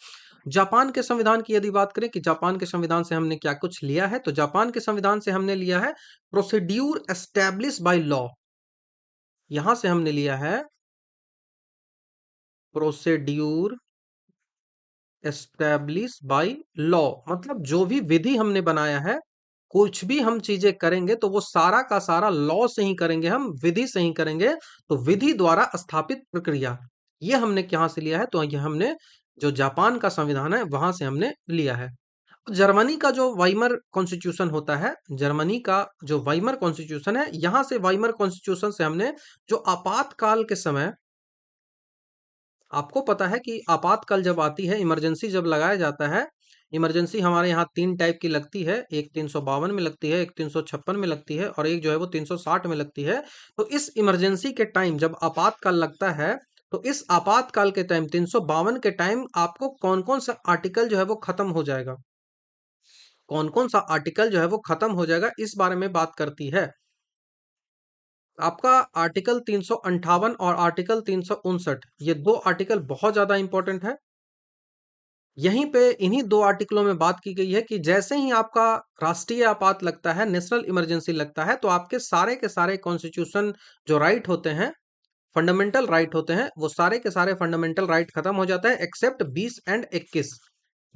जापान के संविधान की यदि बात करें कि जापान के संविधान से हमने क्या कुछ लिया है, तो जापान के संविधान से हमने लिया है प्रोसीड्यूर एस्टैब्लिश बाय लॉ। यहां से हमने लिया है प्रोसीड्यूर एस्टैब्लिश बाय लॉ, मतलब जो भी विधि हमने बनाया है, कुछ भी हम चीजें करेंगे तो वो सारा का सारा लॉ से ही करेंगे, हम विधि से ही करेंगे। तो विधि द्वारा स्थापित प्रक्रिया, ये हमने कहां से लिया है, तो ये हमने जो जापान का संविधान है वहां से हमने लिया है। जर्मनी का जो वाइमर कॉन्स्टिट्यूशन होता है, जर्मनी का जो वाइमर कॉन्स्टिट्यूशन है, यहां से वाइमर कॉन्स्टिट्यूशन से हमने जो आपातकाल के समय, आपको पता है कि आपातकाल जब आती है, इमरजेंसी जब लगाया जाता है, इमरजेंसी हमारे यहाँ तीन टाइप की लगती है, एक 352 में लगती है, एक 356 में लगती है और एक जो है वो 360 में लगती है। तो इस इमरजेंसी के टाइम जब आपातकाल लगता है, तो इस आपातकाल के टाइम 352 के टाइम आपको कौन कौन सा आर्टिकल जो है वो खत्म हो जाएगा, कौन कौन सा आर्टिकल जो है वो खत्म हो जाएगा, इस बारे में बात करती है। आपका आर्टिकल 358 और आर्टिकल 359, ये दो आर्टिकल बहुत ज्यादा इंपॉर्टेंट है। यहीं पे इन्हीं दो आर्टिकलों में बात की गई है कि जैसे ही आपका राष्ट्रीय आपात लगता है, नेशनल इमरजेंसी लगता है, तो आपके सारे के सारे कॉन्स्टिट्यूशन जो राइट होते हैं, फंडामेंटल राइट होते हैं, वो सारे के सारे फंडामेंटल राइट खत्म हो जाता है एक्सेप्ट 20 एंड 21।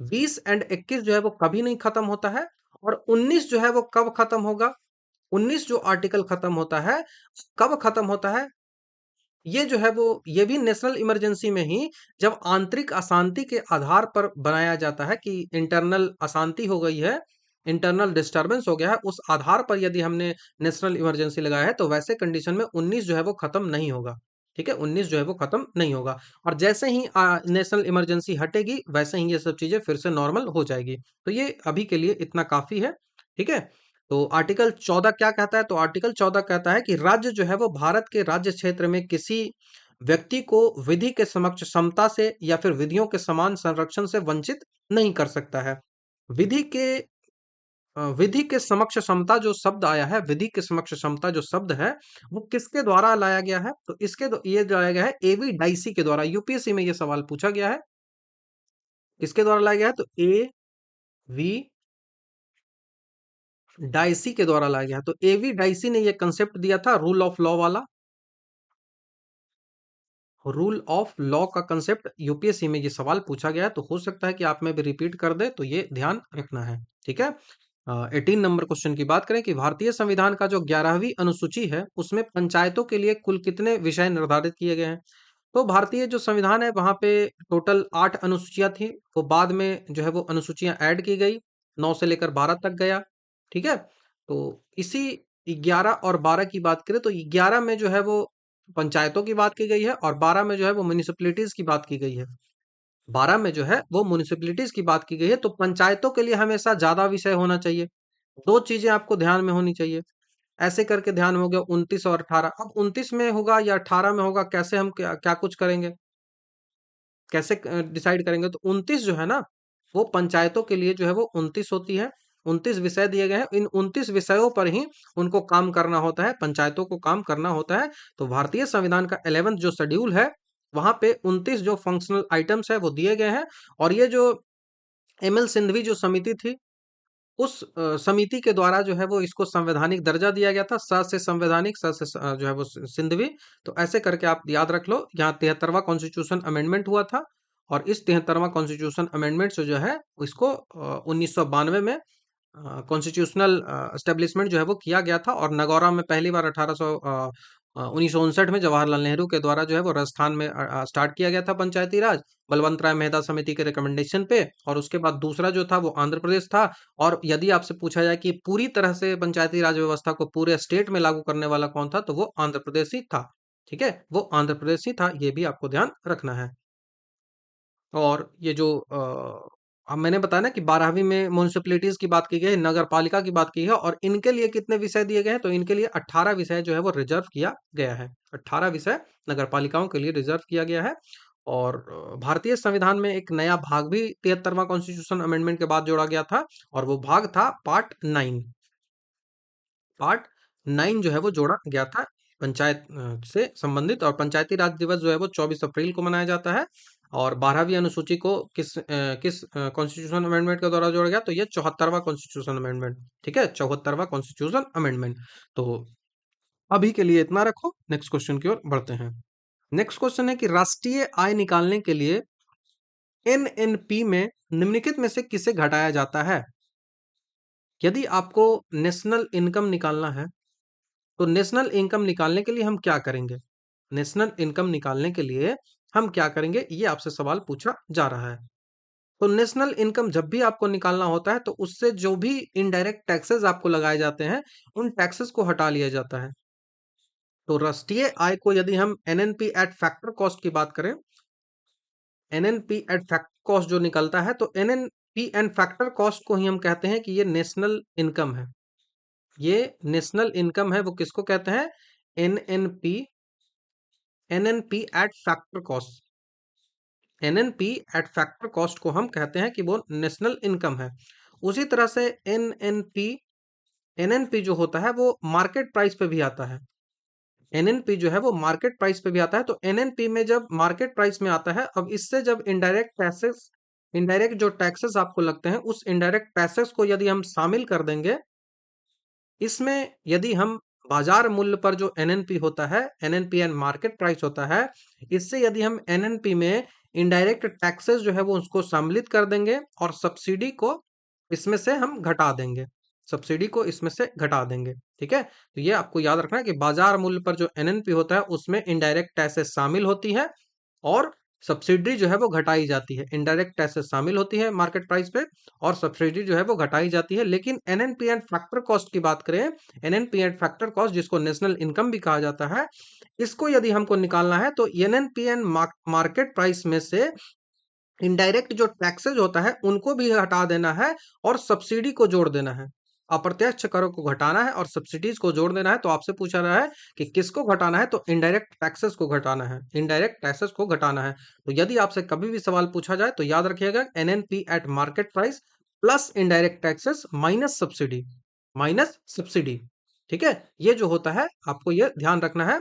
20 एंड 21 जो है वो कभी नहीं खत्म होता है। और 19 जो है वो कब खत्म होगा, 19 जो आर्टिकल खत्म होता है, कब खत्म होता है, ये जो है वो ये भी नेशनल इमरजेंसी में ही, जब आंतरिक अशांति के आधार पर बनाया जाता है कि इंटरनल अशांति हो गई है, इंटरनल डिस्टरबेंस हो गया है, उस आधार पर यदि हमने नेशनल इमरजेंसी लगाया है, तो वैसे कंडीशन में 19 जो है वो खत्म नहीं होगा। ठीक है, 19 जो है वो खत्म नहीं होगा। और जैसे ही नेशनल इमरजेंसी हटेगी, वैसे ही ये सब चीजें फिर से नॉर्मल हो जाएगी। तो ये अभी के लिए इतना काफी है। ठीक है। तो आर्टिकल 14 क्या कहता है, तो आर्टिकल 14 कहता है कि राज्य जो है वो भारत के राज्य क्षेत्र में किसी व्यक्ति को विधि के समक्ष समता से या फिर विधियों के समान संरक्षण से वंचित नहीं कर सकता है। विधि के विधि के समक्ष समता जो शब्द आया है, विधि के समक्ष समता जो शब्द है, वो किसके द्वारा लाया गया है, तो ये लाया गया है एवी डाइसी के द्वारा। यूपीएससी में ये सवाल पूछा गया है, किसके द्वारा लाया गया है, तो ए वी डाइसी के द्वारा लाया गया है। तो एवी डाइसी ने ये कंसेप्ट दिया था रूल ऑफ लॉ वाला, रूल ऑफ लॉ का कंसेप्ट यूपीएससी में ये सवाल पूछा गया है, तो हो सकता है कि आप में भी रिपीट कर दे, तो ये ध्यान रखना है। ठीक है। 18 नंबर क्वेश्चन की बात करें कि भारतीय संविधान का जो 11वीं अनुसूची है, उसमें पंचायतों के लिए कुल कितने विषय निर्धारित किए गए हैं। तो भारतीय जो संविधान है वहां पे टोटल 8 अनुसूचियां थी, वो बाद में जो है वो अनुसूचियां ऐड की गई, 9 से लेकर 12 तक गया। ठीक है। तो इसी 11 और 12 की बात करें, तो 11 में जो है वो पंचायतों की बात की गई है और 12 में जो है वो म्युनिसिपैलिटीज की बात की गई है। 12 में जो है वो म्युनिसिपैलिटीज की बात की गई है। तो पंचायतों के लिए हमेशा ज्यादा विषय होना चाहिए, दो चीजें आपको ध्यान में होनी चाहिए। ऐसे करके ध्यान में हो गया 29 और 18। अब 29 में होगा या 18 में होगा, कैसे हम क्या क्या कुछ करेंगे, कैसे डिसाइड करेंगे, तो 29 जो है ना, वो पंचायतों के लिए जो है वो 29 होती है। 29 विषय दिए गए हैं, इन 29 विषयों पर ही उनको काम करना होता है, पंचायतों को काम करना होता है। तो भारतीय संविधान का 11th जो शेड्यूल है, वहां पे 29 जो फंक्शनल आइटम्स है वो दिए गए हैं। और ये जो एमएल सिंघवी जो समिति थी, उस समिति के द्वारा जो है वो इसको संवैधानिक दर्जा दिया गया था, स से संवैधानिक, स से जो है वो सिंधवी। तो ऐसे करके आप याद रख लो, यहाँ 73वां कॉन्स्टिट्यूशन अमेंडमेंट हुआ था और इस 73वां कॉन्स्टिट्यूशन अमेंडमेंट से जो है इसको 1992 में कॉन्स्टिट्यूशनल एस्टेब्लिशमेंट जो है वो किया गया था, और नगौरा में पहली बार 1959 में जवाहरलाल नेहरू के द्वारा जो है वो राजस्थान में स्टार्ट किया गया था पंचायती राज, बलवंत राय मेहता समिति के रिकमेंडेशन पे। और उसके बाद दूसरा जो था वो आंध्र प्रदेश था। और यदि आपसे पूछा जाए कि पूरी तरह से पंचायती राज व्यवस्था को पूरे स्टेट में लागू करने वाला कौन था, तो वो आंध्र प्रदेश ही था। ठीक है, वो आंध्र प्रदेश ही था, ये भी आपको ध्यान रखना है। और ये जो अब मैंने बताया ना कि 12वीं में म्युनिसिपैलिटीज की बात की गई है, नगर पालिका की बात की है, और इनके लिए कितने विषय दिए गए हैं, तो इनके लिए 18 विषय जो है वो रिजर्व किया गया है। 18 विषय नगर पालिकाओं के लिए रिजर्व किया गया है। और भारतीय संविधान में एक नया भाग भी 73वां कॉन्स्टिट्यूशन अमेंडमेंट के बाद जोड़ा गया था, और वो भाग था पार्ट 9। पार्ट 9 जो है वो जोड़ा गया था पंचायत से संबंधित। और पंचायती राज दिवस जो है वो 24 अप्रैल को मनाया जाता है। और 12वीं अनुसूची को किस कॉन्स्टिट्यूशन अमेंडमेंट के द्वारा जोड़ा गया, तो ये 74वां कॉन्स्टिट्यूशन अमेंडमेंट। ठीक है, 74वां कॉन्स्टिट्यूशन अमेंडमेंट। तो अभी के लिए इतना रखो, नेक्स्ट क्वेश्चन की ओर बढ़ते हैं। नेक्स्ट क्वेश्चन है कि राष्ट्रीय आय निकालने के लिए एनएनपी में निम्नलिखित में से किसे घटाया जाता है? यदि आपको नेशनल इनकम निकालना है, तो नेशनल इनकम निकालने के लिए हम क्या करेंगे? नेशनल इनकम निकालने के लिए हम क्या करेंगे, ये आपसे सवाल पूछा जा रहा है। तो नेशनल इनकम जब भी आपको निकालना होता है, तो उससे जो भी इनडायरेक्ट टैक्सेस आपको लगाए जाते हैं, उन टैक्सेस को हटा लिया जाता है। तो राष्ट्रीय आय को यदि हम एनएनपी एट फैक्टर कॉस्ट की बात करें, एनएनपी एट फैक्टर कॉस्ट जो निकलता है, तो एनएनपी एंड फैक्टर कॉस्ट को ही हम कहते हैं कि ये नेशनल इनकम है। ये नेशनल इनकम है, वो किसको कहते हैं? NNP, NNP eight factor cost. NNP eight factor cost को हम कहते हैं कि वो नेशनल इनकम है। उसी तरह से एनएनपी, एनएनपी जो होता है वो मार्केट प्राइस पे भी आता है। एनएनपी जो है वो मार्केट प्राइस पे भी आता है। तो एनएनपी में जब मार्केट प्राइस में आता है, अब इससे जब इनडायरेक्ट टैक्सेस, इनडायरेक्ट जो टैक्सेस आपको लगते हैं, उस इनडायरेक्ट टैक्सेस को यदि हम शामिल कर देंगे इसमें, यदि हम बाजार मूल्य पर जो एनएनपी होता है, एनएनपी एंड मार्केट प्राइस होता है, इससे यदि हम एनएनपी में इनडायरेक्ट टैक्सेस जो है वो उसको सम्मिलित कर देंगे, और सब्सिडी को इसमें से हम घटा देंगे, सब्सिडी को इसमें से घटा देंगे। ठीक है, तो ये आपको याद रखना है कि बाजार मूल्य पर जो एनएनपी होता है उसमें इनडायरेक्ट टैक्सेस शामिल होती है, और सब्सिडी जो है वो घटाई जाती है। इनडायरेक्ट टैक्सेस शामिल होती है मार्केट प्राइस पे, और सब्सिडी जो है वो घटाई जाती है। लेकिन एनएनपी एंड फैक्टर कॉस्ट की बात करें, एनएनपी एंड फैक्टर कॉस्ट जिसको नेशनल इनकम भी कहा जाता है, इसको यदि हमको निकालना है, तो एनएनपी एंड मार्केट प्राइस में से इनडायरेक्ट जो टैक्सेज होता है उनको भी हटा देना है, और सब्सिडी को जोड़ देना है। अप्रत्यक्ष करों को घटाना है और सब्सिडीज को जोड़ देना है। तो आपसे पूछा रहा है कि किसको घटाना है, तो इनडायरेक्ट टैक्सेस को घटाना है, इनडायरेक्ट टैक्सेस को घटाना है। तो यदि आपसे कभी भी सवाल पूछा जाए, तो याद रखिएगा NNP eight market price plus indirect taxes minus subsidy, minus subsidy. ठीक है, ये जो होता है आपको ये ध्यान रखना है।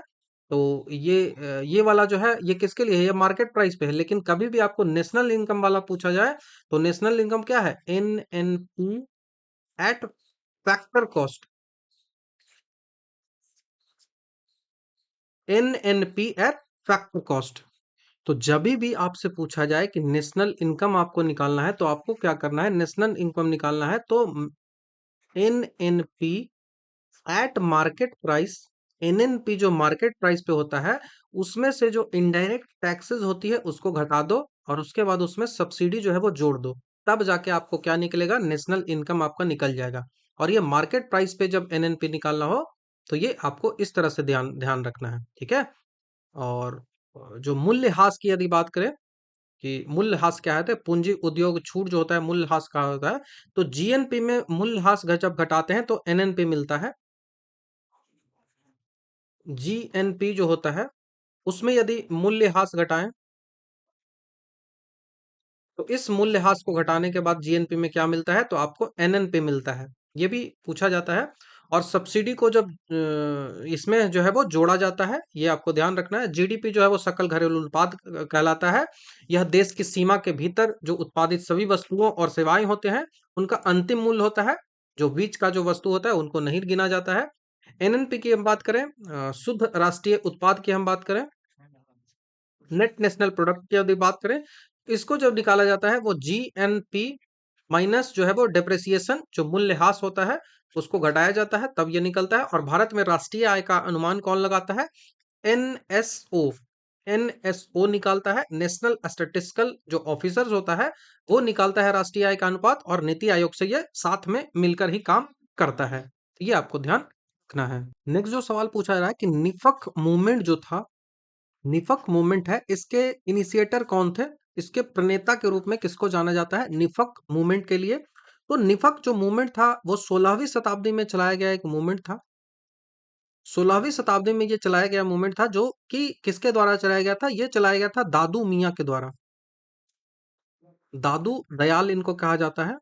तो ये वाला जो है ये किसके लिए है, ये मार्केट प्राइस पे है। लेकिन कभी भी आपको नेशनल इनकम वाला पूछा जाए, तो नेशनल इनकम क्या है? NNP eight factor cost, NNP eight factor cost. तो जब भी आपसे पूछा जाए कि नेशनल इनकम आपको निकालना है, तो आपको क्या करना है? नेशनल इनकम निकालना है, तो NNP eight market price, NNP जो मार्केट प्राइस पे होता है, उसमें से जो इनडायरेक्ट टैक्सेस होती है उसको घटा दो, और उसके बाद उसमें सब्सिडी जो है वो जोड़ दो। तब जाके आपको क्या निकलेगा? नेशनल इनकम आपका निकल जाएगा। और ये मार्केट प्राइस पे जब एनएनपी निकालना हो, तो ये आपको इस तरह से ध्यान ध्यान रखना है। ठीक है, और जो मूल्यह्रास की यदि बात करें कि मूल्यह्रास क्या है, तो पूंजी उद्योग छूट जो होता है मूल्यह्रास का होता है। तो जीएनपी में मूल्यह्रास जब घटाते हैं तो एनएनपी मिलता है। जीएनपी जो होता है उसमें यदि मूल्यह्रास घटाएं, तो इस मूल्यह्रास को घटाने के बाद जीएनपी में क्या मिलता है, तो आपको एनएनपी मिलता है। ये भी पूछा जाता है। और सब्सिडी को जब इसमें जो है वो जोड़ा जाता है, ये आपको ध्यान रखना है। जीडीपी जो है वो सकल घरेलू उत्पाद कहलाता है। यह देश की सीमा के भीतर जो उत्पादित सभी वस्तुओं और सेवाएं होते हैं उनका अंतिम मूल्य होता है। जो बीच का जो वस्तु होता है उनको नहीं गिना जाता है। एनएनपी की हम बात करें, शुद्ध राष्ट्रीय उत्पाद की हम बात करें, नेट नेशनल प्रोडक्ट की यदि बात करें, इसको जब निकाला जाता है वो जीएनपी माइनस जो है वो डेप्रिसिएशन जो मूल्यह्रास होता है उसको घटाया जाता है, तब ये निकलता है। और भारत में राष्ट्रीय आय का अनुमान कौन लगाता है? एनएसओ। एनएसओ निकालता है, नेशनल स्टैटिस्टिकल जो ऑफिसर्स होता है वो निकालता है राष्ट्रीय आय का अनुपात, और नीति आयोग से ये साथ में मिलकर ही काम करता है। तो ये आपको ध्यान रखना है। नेक्स्ट जो सवाल पूछा जा रहा है कि निफक मूवमेंट जो था, निफक मूवमेंट है, इसके इनिशिएटर कौन थे? इसके प्रणेता के रूप में किसको जाना जाता है निफक मूवमेंट के लिए? तो निफक जो मूवमेंट था वो 16वीं शताब्दी में चलाया गया एक मूवमेंट था। 16वीं शताब्दी में ये चलाया गया मूवमेंट था, जो कि किसके द्वारा चलाया गया था? ये चलाया गया था दादू मियाँ के द्वारा। दादू दयाल इनको कहा जाता है।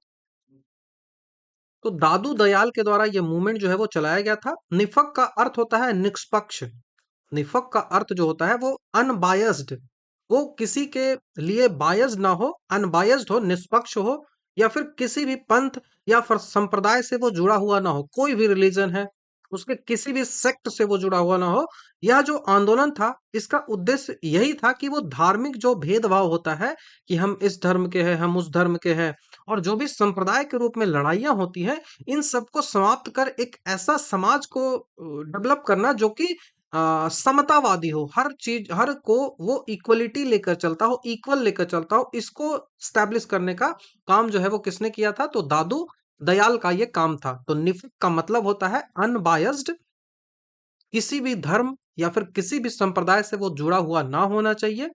तो दादू दयाल के द्वारा ये मूवमेंट जो है वो चलाया गया था। निफक का अर्थ होता है निष्पक्ष। निफक का अर्थ जो होता है वो अनबायस्ड, वो किसी के लिए बायस्ड ना हो, अनबायस्ड हो, निष्पक्ष हो, या फिर किसी भी पंथ या फिर संप्रदाय से वो जुड़ा हुआ ना हो, कोई भी रिलीजन है उसके किसी भी सेक्ट से वो जुड़ा हुआ ना हो। यह जो आंदोलन था इसका उद्देश्य यही था कि वो धार्मिक जो भेदभाव होता है कि हम इस धर्म के हैं, हम उस धर्म के हैं, और जो भी संप्रदाय के रूप में लड़ाइयाँ होती हैं, इन सबको समाप्त कर एक ऐसा समाज को डेवलप करना जो कि समतावादी हो, हर चीज हर को वो इक्वलिटी लेकर चलता हो, इक्वल लेकर चलता हो, इसको स्टैब्लिश करने का काम जो है वो किसने किया था? तो दादू दयाल का ये काम था। तो निफिक का मतलब होता है अनबायस्ड, किसी भी धर्म या फिर किसी भी संप्रदाय से वो जुड़ा हुआ ना होना चाहिए,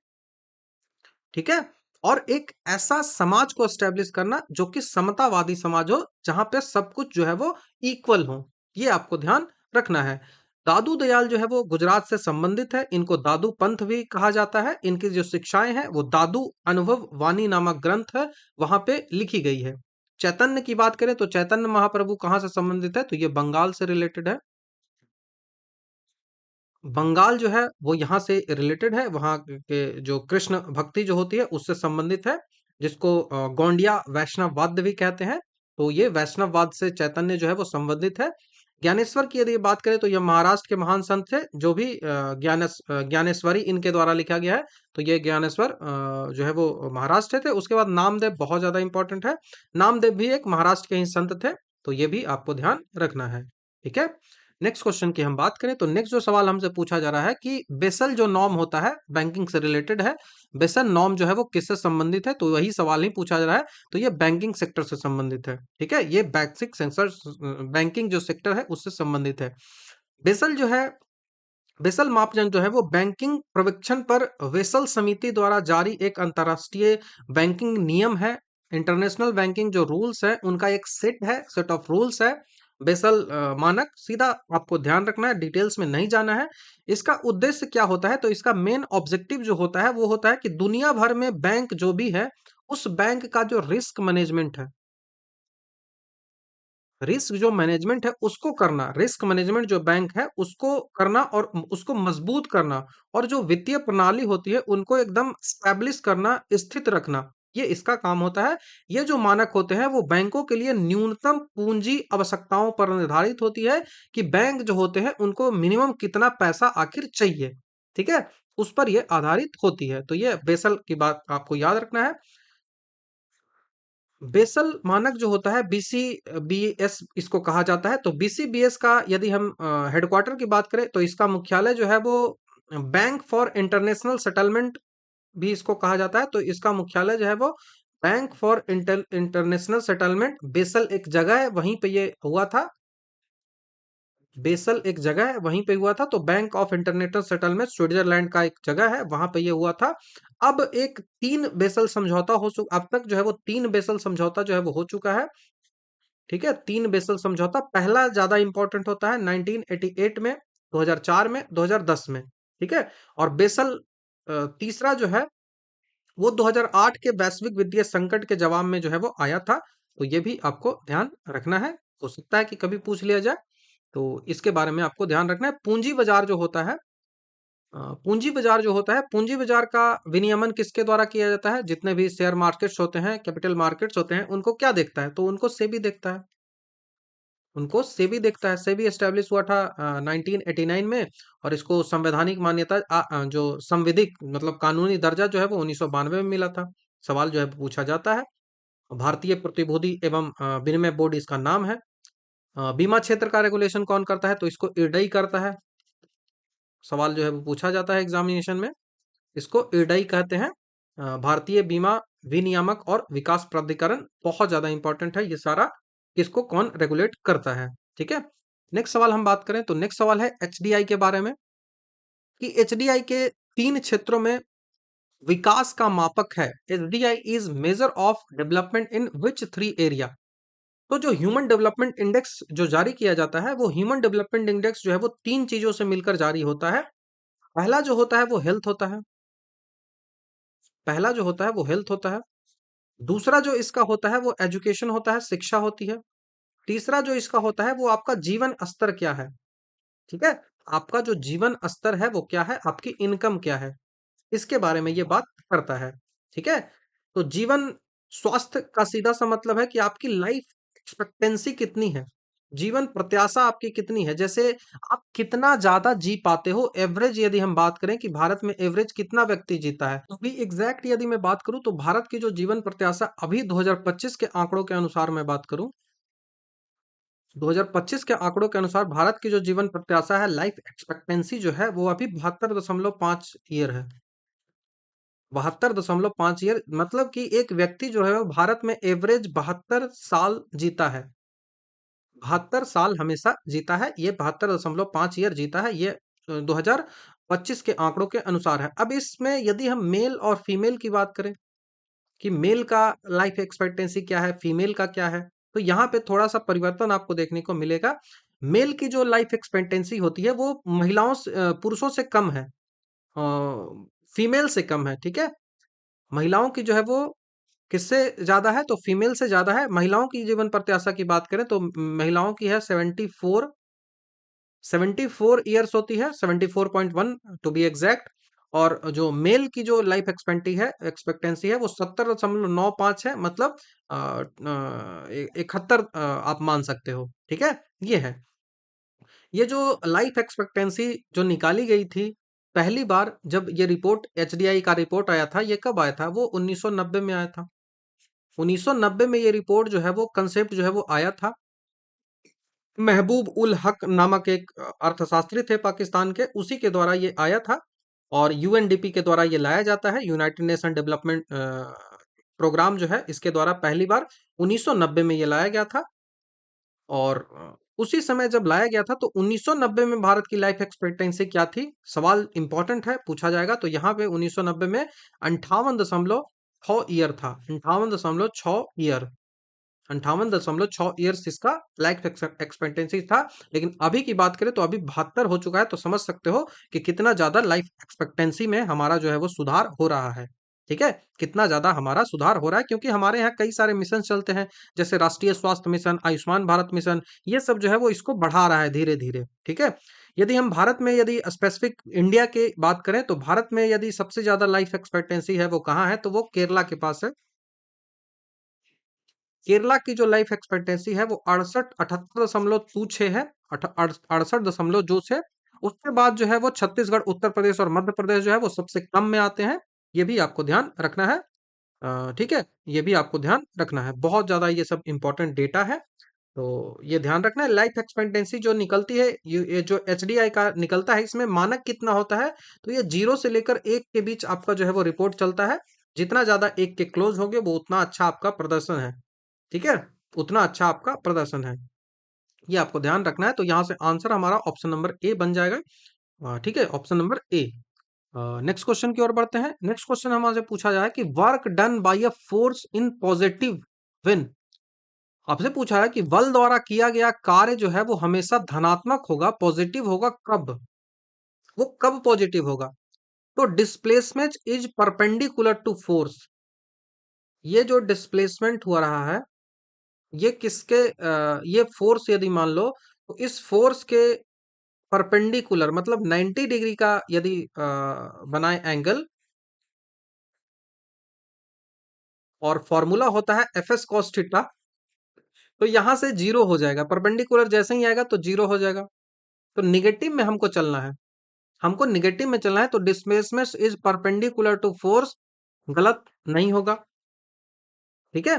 ठीक है? और एक ऐसा समाज को एस्टेब्लिश करना जो कि समतावादी समाज हो, जहां पे सब कुछ जो है वो इक्वल हो। ये आपको ध्यान रखना है। दादू दयाल जो है वो गुजरात से संबंधित है, इनको दादू पंथ भी कहा जाता है। इनकी जो शिक्षाएं हैं वो दादू अनुभव वाणी नामक ग्रंथ है, वहां पे लिखी गई है। चैतन्य की बात करें तो चैतन्य महाप्रभु कहाँ से संबंधित है? तो ये बंगाल से रिलेटेड है। बंगाल जो है वो यहाँ से रिलेटेड है, वहाँ के जो कृष्ण भक्ति जो होती है उससे संबंधित है, जिसको गौंडिया वैष्णववाद भी कहते हैं। तो ये वैष्णववाद से चैतन्य जो है वो संबंधित है। ज्ञानेश्वर की यदि बात करें तो ये महाराष्ट्र के महान संत थे, जो भी ज्ञानेश्वरी इनके द्वारा लिखा गया है। तो ये ज्ञानेश्वर जो है वो महाराष्ट्र थे। उसके बाद नामदेव बहुत ज्यादा इंपॉर्टेंट है, नामदेव भी एक महाराष्ट्र के ही संत थे। तो ये भी आपको ध्यान रखना है, ठीक है। नेक्स्ट क्वेश्चन की हम बात करें तो नेक्स्ट जो सवाल हमसे पूछा जा रहा है कि बेसल जो नॉर्म होता है बैंकिंग से रिलेटेड है, बेसल नॉर्म जो है वो किससे संबंधित है? तो वही सवाल ही पूछा जा रहा है। तो ये बैंकिंग सेक्टर से संबंधित है, ठीक है। ये बेसिक सेंसर बैंकिंग जो सेक्टर है उससे संबंधित है। बेसल जो है, बेसल मापदंड जो है वो बैंकिंग प्रशिक्षण पर वेसल समिति द्वारा जारी एक अंतरराष्ट्रीय बैंकिंग नियम है। इंटरनेशनल बैंकिंग जो रूल्स है उनका एक सेट है, सेट ऑफ रूल्स है। बेसल मानक सीधा आपको ध्यान रखना है, डिटेल्स में नहीं जाना है। इसका उद्देश्य क्या होता है? तो इसका मेन ऑब्जेक्टिव जो होता है वो होता है कि दुनिया भर में बैंक जो भी है उस बैंक का जो रिस्क मैनेजमेंट है, रिस्क जो मैनेजमेंट है उसको करना, रिस्क मैनेजमेंट जो बैंक है उसको करना और उसको मजबूत करना, और जो वित्तीय प्रणाली होती है उनको एकदम स्टैब्लिश करना, स्थित रखना, ये इसका काम होता है। ये जो मानक होते हैं वो बैंकों के लिए न्यूनतम पूंजी आवश्यकताओं पर निर्धारित होती है कि बैंक जो होते हैं उनको मिनिमम कितना पैसा आखिर चाहिए, ठीक है, उस पर ये आधारित होती है। तो ये बेसल की बात आपको याद रखना है। बेसल मानक जो होता है बीसीबीएस इसको कहा जाता है। तो बीसीबीएस का यदि हम हेडक्वार्टर की बात करें तो इसका मुख्यालय जो है वो बैंक फॉर इंटरनेशनल सेटलमेंट भी इसको कहा जाता है। तो इसका मुख्यालय जो है वो bank for international settlement Basel एक जगह है, वहीं पे ये हुआ था। बेसल एक जगह है वहीं पे हुआ था। तो bank of international settlement Switzerland का एक जगह है, वहां पे ये हुआ था। अब एक तीन बेसल समझौता हो चुका, अब तक जो है वो तीन बेसल समझौता जो है वो हो चुका है, ठीक है। तीन बेसल समझौता, पहला ज्यादा इंपॉर्टेंट होता है 1988 में, 2004 में, 2010 में, ठीक है। और बेसल तीसरा जो है वो 2008 के वैश्विक वित्तीय संकट के जवाब में जो है वो आया था। तो ये भी आपको ध्यान रखना है, हो सकता है कि कभी पूछ लिया जाए, तो इसके बारे में आपको ध्यान रखना है। पूंजी बाजार जो होता है, पूंजी बाजार जो होता है, पूंजी बाजार का विनियमन किसके द्वारा किया जाता है? जितने भी शेयर मार्केट्स होते हैं, कैपिटल मार्केट्स होते हैं, उनको क्या देखता है? तो उनको सेबी देखता है, उनको सेबी देखता है। सेबी एस्टेब्लिश हुआ था 1989 में, और इसको संवैधानिक मान्यता जो संविधिक मतलब कानूनी दर्जा जो है वो 1992 में मिला था। सवाल जो है पूछा जाता है। भारतीय प्रतिभूति एवं विनिमय बोर्ड इसका नाम है। बीमा क्षेत्र का रेगुलेशन कौन करता है? तो इसको इरडई करता है। सवाल जो है वो पूछा जाता है एग्जामिनेशन में। इसको इरडई कहते हैं। भारतीय बीमा विनियामक और विकास प्राधिकरण बहुत ज्यादा इंपॉर्टेंट है। ये सारा इसको कौन रेगुलेट करता है? ठीक है। नेक्स्ट सवाल हम बात करें तो नेक्स्ट सवाल है एचडीआई के बारे में, कि एचडीआई के 3 क्षेत्रों में विकास का मापक है। HDI is measure of development in which 3 area? तो जो ह्यूमन डेवलपमेंट इंडेक्स जो जारी किया जाता है, वो ह्यूमन डेवलपमेंट इंडेक्स जो है वो 3 चीजों से मिलकर जारी होता है। पहला जो होता है वो हेल्थ होता है। पहला जो होता है वो हेल्थ होता है। दूसरा जो इसका होता है वो एजुकेशन होता है, शिक्षा होती है। तीसरा जो इसका होता है वो आपका जीवन स्तर क्या है। ठीक है। आपका जो जीवन स्तर है वो क्या है, आपकी इनकम क्या है, इसके बारे में ये बात करता है। ठीक है। तो जीवन स्वास्थ्य का सीधा सा मतलब है कि आपकी लाइफ एक्सपेक्टेंसी कितनी है, जीवन प्रत्याशा आपकी कितनी है। जैसे आप कितना ज्यादा जी पाते हो, एवरेज यदि हम बात करें कि भारत में एवरेज कितना व्यक्ति जीता है, तो भी एग्जैक्ट यदि मैं बात करूं तो भारत की जो जीवन प्रत्याशा अभी 2025 के आंकड़ों के अनुसार मैं बात करूं, 2025 के आंकड़ों के अनुसार भारत की जो जीवन प्रत्याशा है, लाइफ एक्सपेक्टेंसी जो है वो अभी 72.5 ईयर है। 72.5 ईयर, मतलब कि एक व्यक्ति जो है वो भारत में एवरेज 72 साल जीता है। 72 साल हमेशा जीता है, ये 72.5 ईयर जीता है। ये 2025 के आंकड़ों के अनुसार है। अब इसमें यदि हम मेल और फीमेल की बात करें कि मेल का लाइफ एक्सपेक्टेंसी क्या है, फीमेल का क्या है, तो यहाँ पे थोड़ा सा परिवर्तन आपको देखने को मिलेगा। मेल की जो लाइफ एक्सपेक्टेंसी होती है वो पुरुषों से कम है, फीमेल से कम है। ठीक है। महिलाओं की जो है वो किससे ज्यादा है, तो फीमेल से ज्यादा है। महिलाओं की जीवन प्रत्याशा की बात करें तो महिलाओं की है 74 ईयर्स होती है, 74.1 टू बी एग्जैक्ट। और जो मेल की जो लाइफ एक्सपेक्टेंसी है वो 70.95 है, मतलब 71 आप मान सकते हो। ठीक है। ये है, ये जो लाइफ एक्सपेक्टेंसी जो निकाली गई थी पहली बार, जब ये रिपोर्ट एचडीआई का रिपोर्ट आया था, ये कब आया था? वो 1990 में आया था। 1990 में ये रिपोर्ट जो है वो कंसेप्ट जो है वो आया था। महबूब उल हक नामक एक अर्थशास्त्री थे पाकिस्तान के, उसी के द्वारा ये आया था। और यूएनडीपी के द्वारा ये लाया जाता है, यूनाइटेड नेशन डेवलपमेंट प्रोग्राम जो है, इसके द्वारा पहली बार 1990 में ये लाया गया था। और उसी समय जब लाया गया था तो 1990 में भारत की लाइफ एक्सपेक्टेंसी क्या थी? सवाल इंपॉर्टेंट है, पूछा जाएगा। तो यहाँ पे 1990 में 58.6 ईयर था। 58.6 ईयर, 58.6 ईयर्स इसका लाइफ एक्सपेक्टेंसी था। लेकिन अभी की बात करें तो अभी 72 हो चुका है। तो समझ सकते हो कि कितना ज्यादा लाइफ एक्सपेक्टेंसी में हमारा जो है वो सुधार हो रहा है। ठीक है। कितना ज्यादा हमारा सुधार हो रहा है, क्योंकि हमारे यहाँ कई सारे मिशन चलते हैं, जैसे राष्ट्रीय स्वास्थ्य मिशन, आयुष्मान भारत मिशन, ये सब जो है वो इसको बढ़ा रहा है धीरे धीरे। ठीक है। यदि हम भारत में यदि स्पेसिफिक इंडिया की बात करें तो भारत में यदि सबसे ज्यादा लाइफ एक्सपेक्टेंसी है वो कहाँ है, तो वो केरला के पास है। केरला की जो लाइफ एक्सपेक्टेंसी है वो 68 है, 68.6 है। उसके बाद जो है वो छत्तीसगढ़, उत्तर प्रदेश और मध्य प्रदेश जो है वो सबसे कम में आते हैं। ये भी आपको ध्यान रखना है। ठीक है। ये भी आपको ध्यान रखना है, बहुत ज्यादा ये सब इंपॉर्टेंट डेटा है। तो ये ध्यान रखना है। लाइफ एक्सपेक्टेंसी जो निकलती है, ये जो एचडीआई का निकलता है, इसमें मानक कितना होता है, तो ये 0 से लेकर 1 के बीच आपका जो है वो रिपोर्ट चलता है। जितना ज्यादा 1 के क्लोज होगे वो उतना अच्छा आपका प्रदर्शन है। ठीक है। उतना अच्छा आपका प्रदर्शन है, ये आपको ध्यान रखना है। तो यहाँ से आंसर हमारा ऑप्शन नंबर ए बन जाएगा। ठीक है, option number A. Next question की ओर बढ़ते हैं। नेक्स्ट क्वेश्चन हमारे पूछा जाए कि work done by a force in positive when. आपसे पूछा है कि बल द्वारा किया गया कार्य जो है वो हमेशा धनात्मक होगा, पॉजिटिव होगा कब? वो कब पॉजिटिव होगा? तो displacement is perpendicular to force. ये जो डिस्प्लेसमेंट हो रहा है, ये किसके ये फोर्स यदि मान लो, तो इस फोर्स के परपेंडिकुलर मतलब 90 डिग्री का यदि बनाए एंगल, और फॉर्मूला होता है एफ एस कॉस थीटा, तो यहां से जीरो हो जाएगा। परपेंडिकुलर जैसे ही आएगा तो जीरो हो जाएगा। तो निगेटिव में हमको चलना है, हमको निगेटिव में चलना है। तो displacement is perpendicular to force गलत नहीं होगा। ठीक है।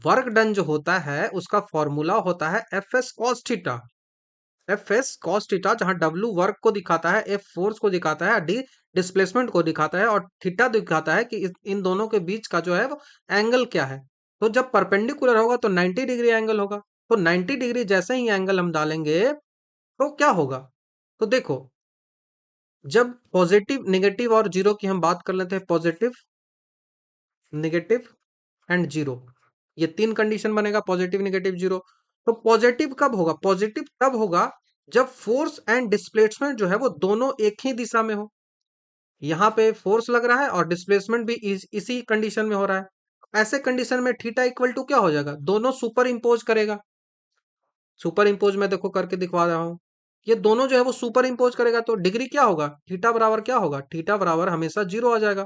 वर्क डन जो होता है उसका फॉर्मूला होता है F S cos theta. F S cos theta, जहां डब्ल्यू वर्क को दिखाता है, एफ फोर्स को दिखाता है, डी डिस्प्लेसमेंट को दिखाता है और थीटा दिखाता है कि इन दोनों के बीच का जो है वो एंगल क्या है। तो जब परपेंडिकुलर होगा तो 90 डिग्री एंगल होगा। तो 90 डिग्री जैसे ही एंगल हम डालेंगे तो क्या होगा? तो देखो, जब पॉजिटिव, नेगेटिव और जीरो की हम बात कर लेते हैं, पॉजिटिव, नेगेटिव एंड जीरो, ये तीन कंडीशन बनेगा, पॉजिटिव, नेगेटिव, जीरो। तो पॉजिटिव कब होगा? पॉजिटिव तब होगा जब फोर्स एंड डिस्प्लेसमेंट जो है वो दोनों एक ही दिशा में हो। यहाँ पे फोर्स लग रहा है और डिस्प्लेसमेंट भी इसी कंडीशन में हो रहा है। ऐसे कंडीशन में थीटा इक्वल टू क्या हो जाएगा? दोनों सुपर इंपोज करेगा। सुपर इंपोज में देखो करके दिखवा रहा हूं। ये दोनों जो है वो सुपर इंपोज करेगा तो डिग्री क्या होगा? थीटा बराबर क्या होगा? थीटा बराबर हमेशा जीरो आ जाएगा।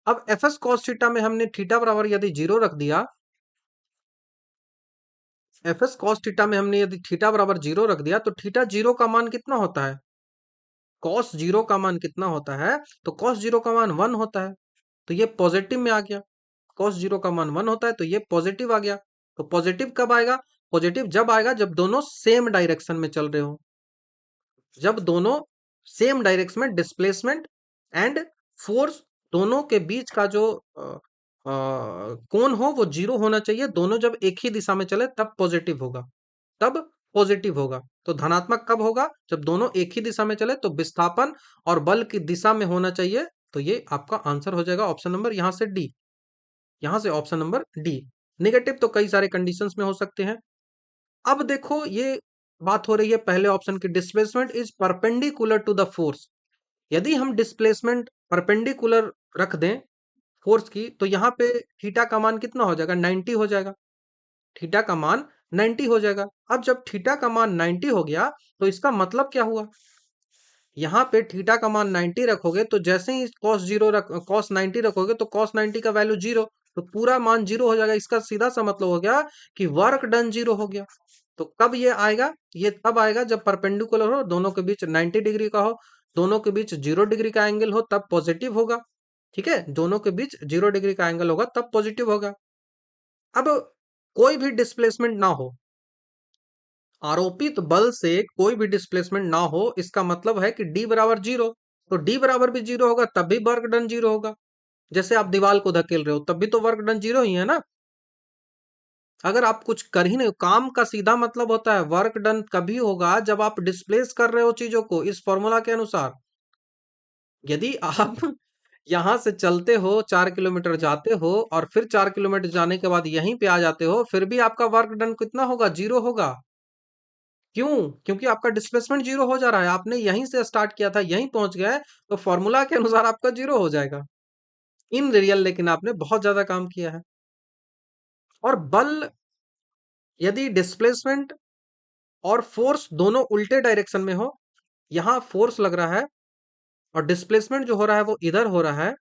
अब एफ एस कॉस थीटा में हमने थीटा बराबर यदि जीरो रख दिया, एफ एस कॉस थीटा में हमने यदि थीटा बराबर जीरो रख दिया तो थीटा जीरो का मान कितना होता है? कॉस जीरो का मान कितना होता है? तो कॉस जीरो का मान वन होता है। तो ये पॉजिटिव में आ गया। कॉस जीरो का मान वन होता है तो ये पॉजिटिव आ गया। तो पॉजिटिव कब आएगा? पॉजिटिव जब आएगा जब दोनों सेम डायरेक्शन में चल रहे हो। जब दोनों सेम डायरेक्शन में डिस्प्लेसमेंट एंड फोर्स दोनों के बीच का जो कोण हो वो जीरो होना चाहिए। दोनों जब एक ही दिशा में चले तब पॉजिटिव होगा। तब पॉजिटिव होगा। तो धनात्मक कब होगा? जब दोनों एक ही दिशा में चले। तो विस्थापन और बल की दिशा में होना चाहिए। तो ये आपका आंसर हो जाएगा ऑप्शन नंबर यहां से डी। यहां से ऑप्शन नंबर डी। नेगेटिव तो कई सारे कंडीशंस में हो सकते हैं। अब देखो, ये बात हो रही है पहले ऑप्शन की, displacement is perpendicular to the force. यदि हम डिस्प्लेसमेंट परपेंडिकुलर रख दें फोर्स की तो यहाँ पे थीटा का मान कितना हो जाएगा? 90 हो जाएगा। थीटा का मान 90 हो जाएगा। अब जब थीटा का मान 90 हो गया तो इसका मतलब क्या हुआ? यहाँ पे थीटा का मान 90 रखोगे तो जैसे ही कॉस 90 रखोगे तो कॉस 90 का वैल्यू जीरो। तो पूरा मान जीरो हो जाएगा। इसका सीधा सा मतलब हो गया कि वर्क डन जीरो हो गया। तो कब ये आएगा? ये तब आएगा जब परपेंडिकुलर हो, दोनों के बीच 90 डिग्री का हो, दोनों के बीच 0 डिग्री का एंगल हो, तब पॉजिटिव होगा। ठीक है, दोनों के बीच 0 डिग्री का एंगल होगा तब पॉजिटिव होगा। अब कोई भी डिस्प्लेसमेंट ना हो, आरोपित बल से कोई भी डिस्प्लेसमेंट ना हो, इसका मतलब है कि डी बराबर जीरो। तो डी बराबर भी जीरो होगा तब भी वर्क डन जीरो होगा। जैसे आप दीवार को धकेल रहे हो तब भी तो वर्क डन जीरो ही है ना। अगर आप कुछ कर ही नहीं, काम का सीधा मतलब होता है वर्क डन कभी होगा जब आप डिस्प्लेस कर रहे हो चीजों को, इस फॉर्मूला के अनुसार। यदि आप यहां से चलते हो 4 किलोमीटर जाते हो और फिर 4 किलोमीटर जाने के बाद यहीं पे आ जाते हो, फिर भी आपका वर्क डन कितना होगा? जीरो होगा। क्यों? क्योंकि आपका डिस्प्लेसमेंट जीरो हो जा रहा है। आपने यहीं से स्टार्ट किया था, यहीं पहुंच गए, तो फॉर्मूला के अनुसार आपका जीरो हो जाएगा। इन रियल लेकिन आपने बहुत ज्यादा काम किया है। और बल, यदि डिस्प्लेसमेंट और फोर्स दोनों उल्टे डायरेक्शन में हो, यहां फोर्स लग रहा है और डिस्प्लेसमेंट जो हो रहा है वो इधर हो रहा है,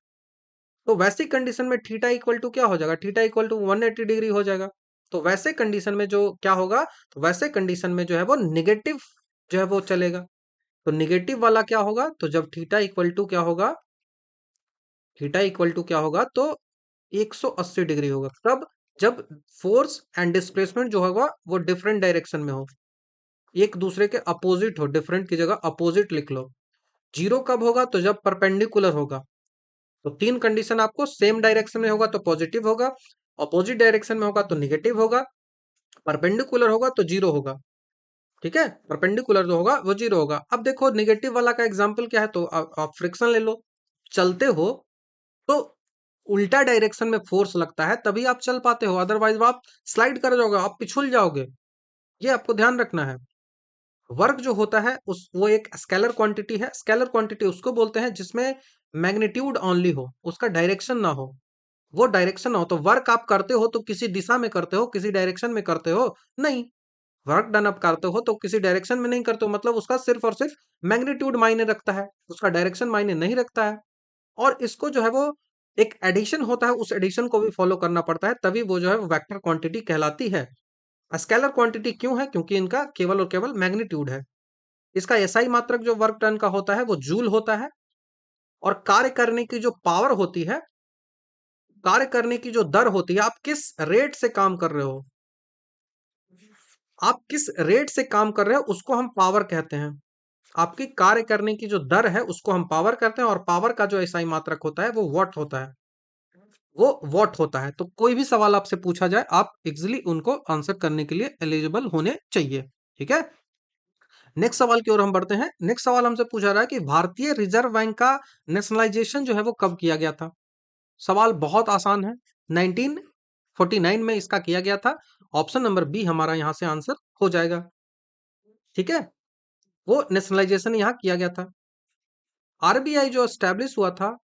तो वैसी कंडीशन में थीटा इक्वल टू क्या हो जाएगा? थीटा इक्वल टू 180 डिग्री हो जाएगा। तो वैसे कंडीशन में जो क्या होगा? तो वैसे कंडीशन में जो है वो निगेटिव जो है वो चलेगा। तो निगेटिव वाला क्या होगा? तो जब थीटा इक्वल टू क्या होगा? थीटा इक्वल टू क्या होगा? तो 180 डिग्री होगा। तब जब फोर्स एंड डिस्प्लेसमेंट जो होगा वो डिफरेंट डायरेक्शन में हो, एक दूसरे के अपोजिट हो, डिफरेंट की जगह अपोजिट लिख लो। जीरो कब होगा? तो जब परपेंडिकुलर होगा। तो तीन कंडीशन आपको, सेम डायरेक्शन में होगा तो पॉजिटिव होगा, अपोजिट डायरेक्शन में होगा तो निगेटिव होगा, परपेंडिकुलर होगा तो जीरो होगा। ठीक है, परपेंडिकुलर जो होगा वो जीरो होगा। अब देखो निगेटिव वाला का एग्जांपल क्या है, तो आप फ्रिक्शन ले लो। चलते हो तो उल्टा डायरेक्शन में फोर्स लगता है तभी आप चल पाते हो, अदरवाइज आप स्लाइड कर जाओगे, आप पिछुल जाओगे। ये आपको ध्यान रखना है। वर्क जो होता है उस वो एक स्केलर क्वांटिटी है। स्केलर क्वांटिटी उसको बोलते हैं जिसमें मैग्नीट्यूड ओनली हो, उसका डायरेक्शन ना हो। वो डायरेक्शन ना हो तो वर्क आप करते हो तो किसी दिशा में करते हो, किसी डायरेक्शन में करते हो नहीं। वर्क डन आप करते हो तो किसी डायरेक्शन में नहीं करते हो, मतलब उसका सिर्फ और सिर्फ मैग्नीट्यूड मायने रखता है, उसका डायरेक्शन मायने नहीं रखता है। और इसको जो है वो एक एडिशन होता है, उस एडिशन को भी फॉलो करना पड़ता है, तभी वो जो है वेक्टर क्वांटिटी कहलाती है। स्केलर क्वांटिटी क्यों है? क्योंकि इनका केवल और केवल मैग्नीट्यूड है। इसका एसआई मात्रक जो वर्क टन का होता है वो जूल होता है, और कार्य करने की जो पावर होती है कार्य करने की जो दर होती है, आप किस रेट से काम कर रहे हो, आप किस रेट से काम कर रहे हो, उसको हम पावर कहते हैं। आपकी कार्य करने की जो दर है उसको हम पावर कहते हैं, और पावर का जो एसआई मात्रक होता है वो वॉट होता है, वो वॉट होता है। तो कोई भी सवाल आपसे पूछा जाए, आप इजिली उनको आंसर करने के लिए एलिजिबल होने चाहिए। ठीक है, नेक्स्ट सवाल की ओर हम बढ़ते हैं। नेक्स्ट सवाल हमसे पूछा रहा है कि भारतीय रिजर्व बैंक का नेशनलाइजेशन जो है वो कब किया गया था। सवाल बहुत आसान है, 1949 में इसका किया गया था। ऑप्शन नंबर बी हमारा यहाँ से आंसर हो जाएगा। ठीक है, वो नेशनलाइजेशन यहाँ किया गया था। आरबीआई जो एस्टेब्लिश हुआ था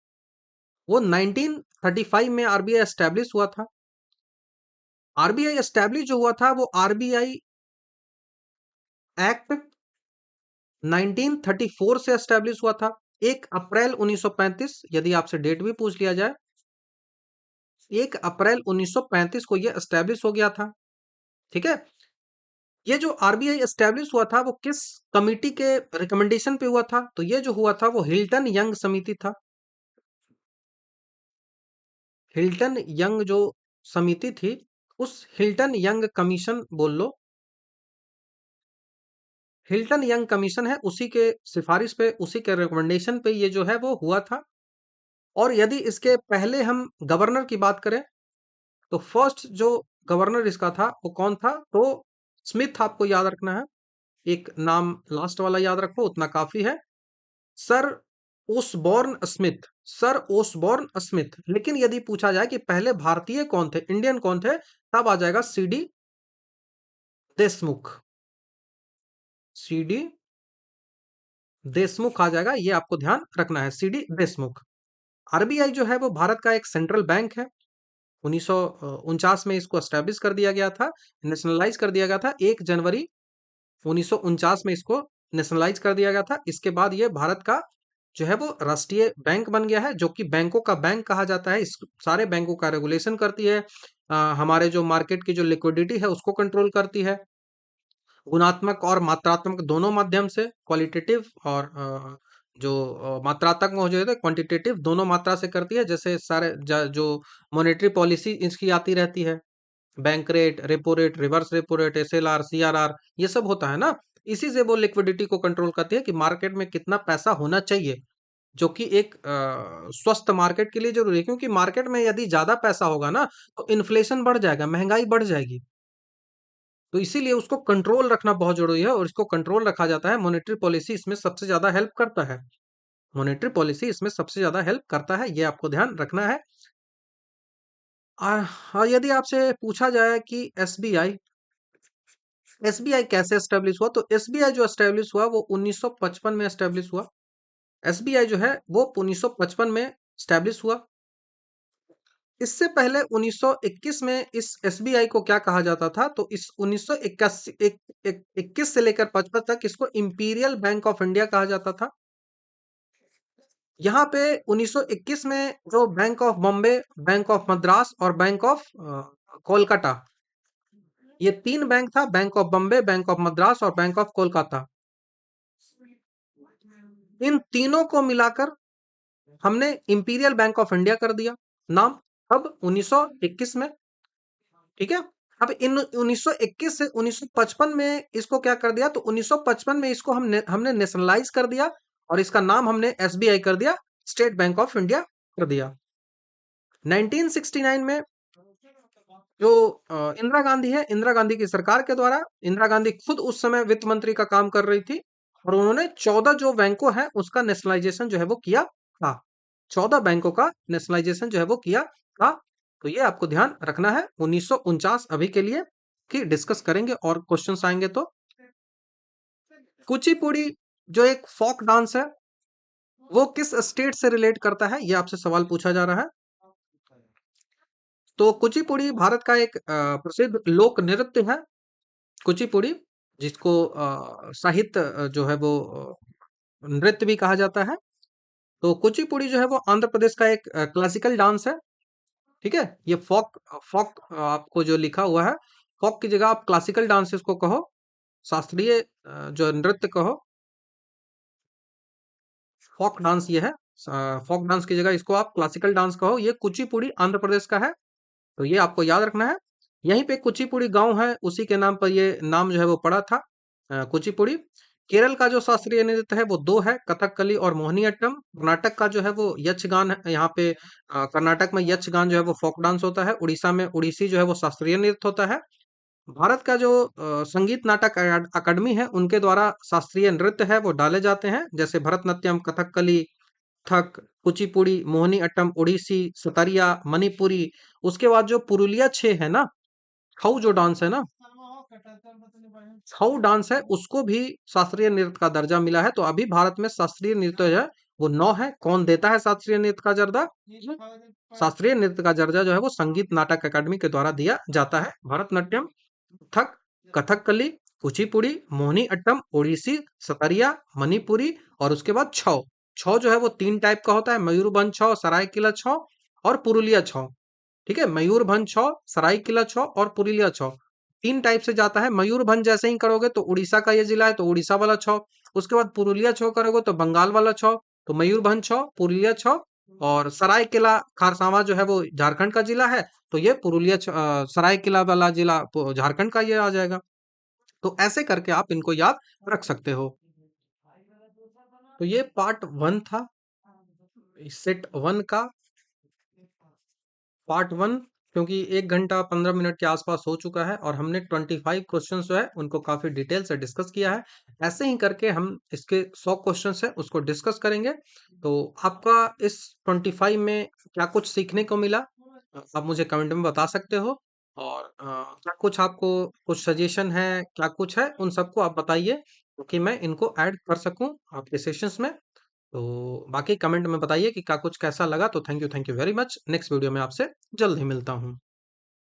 वो 1935 में आरबीआई एस्टेब्लिश हुआ था। आरबीआई एस्टेब्लिश जो हुआ था वो आरबीआई एक्ट 1934 से एस्टेब्लिश हुआ था। 1 अप्रैल 1935, यदि आपसे डेट भी पूछ लिया जाए, 1 अप्रैल 1935 को ये एस्टेब्लिश हो गया था। ठीक है, ये जो आरबीआई एस्टेब्लिश हुआ था वो किस कमिटी के रिकमेंडेशन पे हुआ था, तो ये जो हुआ था वो हिल्टन यंग समिति था। हिल्टन यंग जो समिति थी, उस हिल्टन यंग कमीशन बोल लो, हिल्टन यंग कमीशन है, उसी के सिफारिश पे, उसी के रिकमेंडेशन पे ये जो है वो हुआ था। और यदि इसके पहले हम गवर्नर की बात करें, तो फर्स्ट जो गवर्नर इसका था वो कौन था, तो स्मिथ आपको याद रखना है। एक नाम लास्ट वाला याद रखो, उतना काफी है। Sir Osborne Smith, sir Osborne Smith. लेकिन यदि पूछा जाए कि पहले भारतीय कौन थे, इंडियन कौन थे, तब आ जाएगा सीडी देशमुख। सीडी देशमुख आ जाएगा, ये आपको ध्यान रखना है, सीडी देशमुख। आरबीआई जो है वो भारत का एक सेंट्रल बैंक है। 1949 में इसको एस्टेब्लिश कर दिया गया था, नेशनलाइज कर दिया गया था। 1 जनवरी 1949 में इसको नेशनलाइज कर दिया गया था। इसके बाद ये भारत का जो है वो राष्ट्रीय बैंक बन गया है, जो कि बैंकों का बैंक कहा जाता है। इस सारे बैंकों का रेगुलेशन करती है, हमारे जो मार्केट की जो लिक्विडिटी है उसको कंट्रोल करती है, गुणात्मक और मात्रात्मक दोनों माध्यम से, क्वालिटेटिव और जो मात्रात्मक हो जाए तो क्वांटिटेटिव दोनों मात्रा से करती है। जैसे सारे जो मॉनेटरी पॉलिसी इसकी आती रहती है, bank rate, repo rate, reverse repo rate, SLR, CRR, ये सब होता है ना। इसी से वो लिक्विडिटी को कंट्रोल करती है कि मार्केट में कितना पैसा होना चाहिए, जो कि एक स्वस्थ मार्केट के लिए जरूरी है। क्योंकि मार्केट में यदि ज्यादा पैसा होगा ना, तो इन्फ्लेशन बढ़ जाएगा, महंगाई बढ़ जाएगी। तो इसीलिए उसको कंट्रोल रखना बहुत जरूरी है, और इसको कंट्रोल रखा जाता है। मॉनेटरी पॉलिसी इसमें सबसे ज्यादा हेल्प करता है, मॉनेटरी पॉलिसी इसमें सबसे ज्यादा हेल्प करता है, ये आपको ध्यान रखना है। हाँ, यदि आपसे पूछा जाए कि एसबीआई, एसबीआई कैसे एस्टेब्लिश हुआ, तो एसबीआई जो एस्टेब्लिश हुआ वो 1955 में एस्टेब्लिश हुआ। एसबीआई जो है वो 1955 में एस्टेब्लिश हुआ। इससे पहले 1921 में इस एसबीआई को क्या कहा जाता था, तो इस 1921 से लेकर 55 तक इसको इंपीरियल बैंक ऑफ इंडिया कहा जाता था। यहाँ पे 1921 में जो bank of Bombay, bank of Madras और बैंक ऑफ कोलकाता, ये 3 बैंक था, bank of Bombay, bank of Madras और बैंक ऑफ कोलकाता। इन तीनों को मिलाकर हमने इंपीरियल बैंक ऑफ इंडिया कर दिया नाम, अब 1921 में। ठीक है, अब इन 1921 से 1955 में इसको क्या कर दिया, तो 1955 में इसको हमने नेशनलाइज कर दिया, और इसका नाम हमने एसबीआई कर दिया, स्टेट बैंक ऑफ इंडिया कर दिया। 1969 में जो इंदिरा गांधी है, इंदिरा गांधी की सरकार के द्वारा, इंदिरा गांधी खुद उस समय वित्त मंत्री का काम कर रही थी, और उन्होंने 14 जो बैंकों हैं उसका नेशनलाइजेशन जो है वो किया था। 14 बैंकों का नेशनलाइजेशन जो है वो किया था। तो ये आपको ध्यान रखना है। 1949 अभी के लिए की डिस्कस करेंगे, और क्वेश्चंस आएंगे तो। कुचिपुड़ी जो एक फोक डांस है, वो किस स्टेट से रिलेट करता है, ये आपसे सवाल पूछा जा रहा है। तो कुचिपुड़ी भारत का एक प्रसिद्ध लोक नृत्य है, कुचिपुड़ी, जिसको साहित्य जो है वो नृत्य भी कहा जाता है। तो कुचिपुड़ी जो है वो आंध्र प्रदेश का एक क्लासिकल डांस है। ठीक है, ये फोक, फोक आपको जो लिखा हुआ है, फोक की जगह आप क्लासिकल डांस इसको कहो, शास्त्रीय जो नृत्य कहो, फोक डांस ये है। फोक डांस की जगह इसको आप क्लासिकल डांस कहो। ये कुचिपुड़ी आंध्र प्रदेश का है, तो ये आपको याद रखना है। यहीं पे कुचिपुड़ी गांव है, उसी के नाम पर ये नाम जो है वो पड़ा था, कुचिपुड़ी। केरल का जो शास्त्रीय नृत्य है वो दो है, कथकली और मोहिनीअट्टम। कर्नाटक का जो है वो यक्षगान है। यहाँ पे कर्नाटक में यक्षगान जो है वो फोक डांस होता है। उड़ीसा में उड़ीसी जो है वो शास्त्रीय नृत्य होता है। भारत का जो संगीत नाटक अकादमी है, उनके द्वारा शास्त्रीय नृत्य है वो डाले जाते हैं, जैसे भरतनाट्यम, कथकली, कथक, कुचिपुड़ी, मोहिनीअट्टम, ओडिसी, सतरिया, मणिपुरी। उसके बाद जो पुरुलिया छे है ना, छऊ जो डांस है ना, छऊ डांस है, उसको भी शास्त्रीय नृत्य का दर्जा मिला है। तो अभी भारत में शास्त्रीय नृत्य जो है वो 9 है। कौन देता है शास्त्रीय नृत्य का दर्जा? शास्त्रीय नृत्य का दर्जा जो है वो संगीत नाटक अकादमी के द्वारा दिया जाता है। भरतनाट्यम, कथक, कथकली, कुचिपुड़ी, मोहिनीअट्टम, ओडिसी, सतरिया, मणिपुरी और उसके बाद छौ। छौ जो है वो 3 टाइप का होता है, मयूरभंज छौ, सरायकेला छौ और पुरुलिया छौ। ठीक है, मयूरभंज छौ, सरायकेला छौ और पुरुलिया छौ। 3 टाइप से जाता है। मयूरभंज जैसे ही करोगे तो उड़ीसा का ये जिला है, तो उड़ीसा वाला छौ। उसके बाद पुरुलिया छौ करोगे तो बंगाल वाला छौ। तो मयूरभंज छौ, पुरुलिया छौ और सरायकेला खारसावां जो है वो झारखंड का जिला है। तो ये सरायकेला वाला जिला झारखंड का ये आ जाएगा। तो ऐसे करके आप इनको याद रख सकते हो। तो ये पार्ट वन था, सेट वन का पार्ट वन। क्योंकि 1 घंटा 15 मिनट के आसपास हो चुका है और हमने 25 क्वेश्चन जो है उनको काफी डिटेल से डिस्कस किया है। ऐसे ही करके हम इसके 100 क्वेश्चन है उसको डिस्कस करेंगे। तो आपका इस 25 में क्या कुछ सीखने को मिला, आप मुझे कमेंट में बता सकते हो। और क्या कुछ आपको कुछ सजेशन है, क्या कुछ है, उन सबको आप बताइए, क्योंकि मैं इनको ऐड कर सकूं आपके सेशंस में। तो बाकी कमेंट में बताइए कि क्या कुछ कैसा लगा। तो thank you very much. Next video में आपसे जल्द ही मिलता हूँ।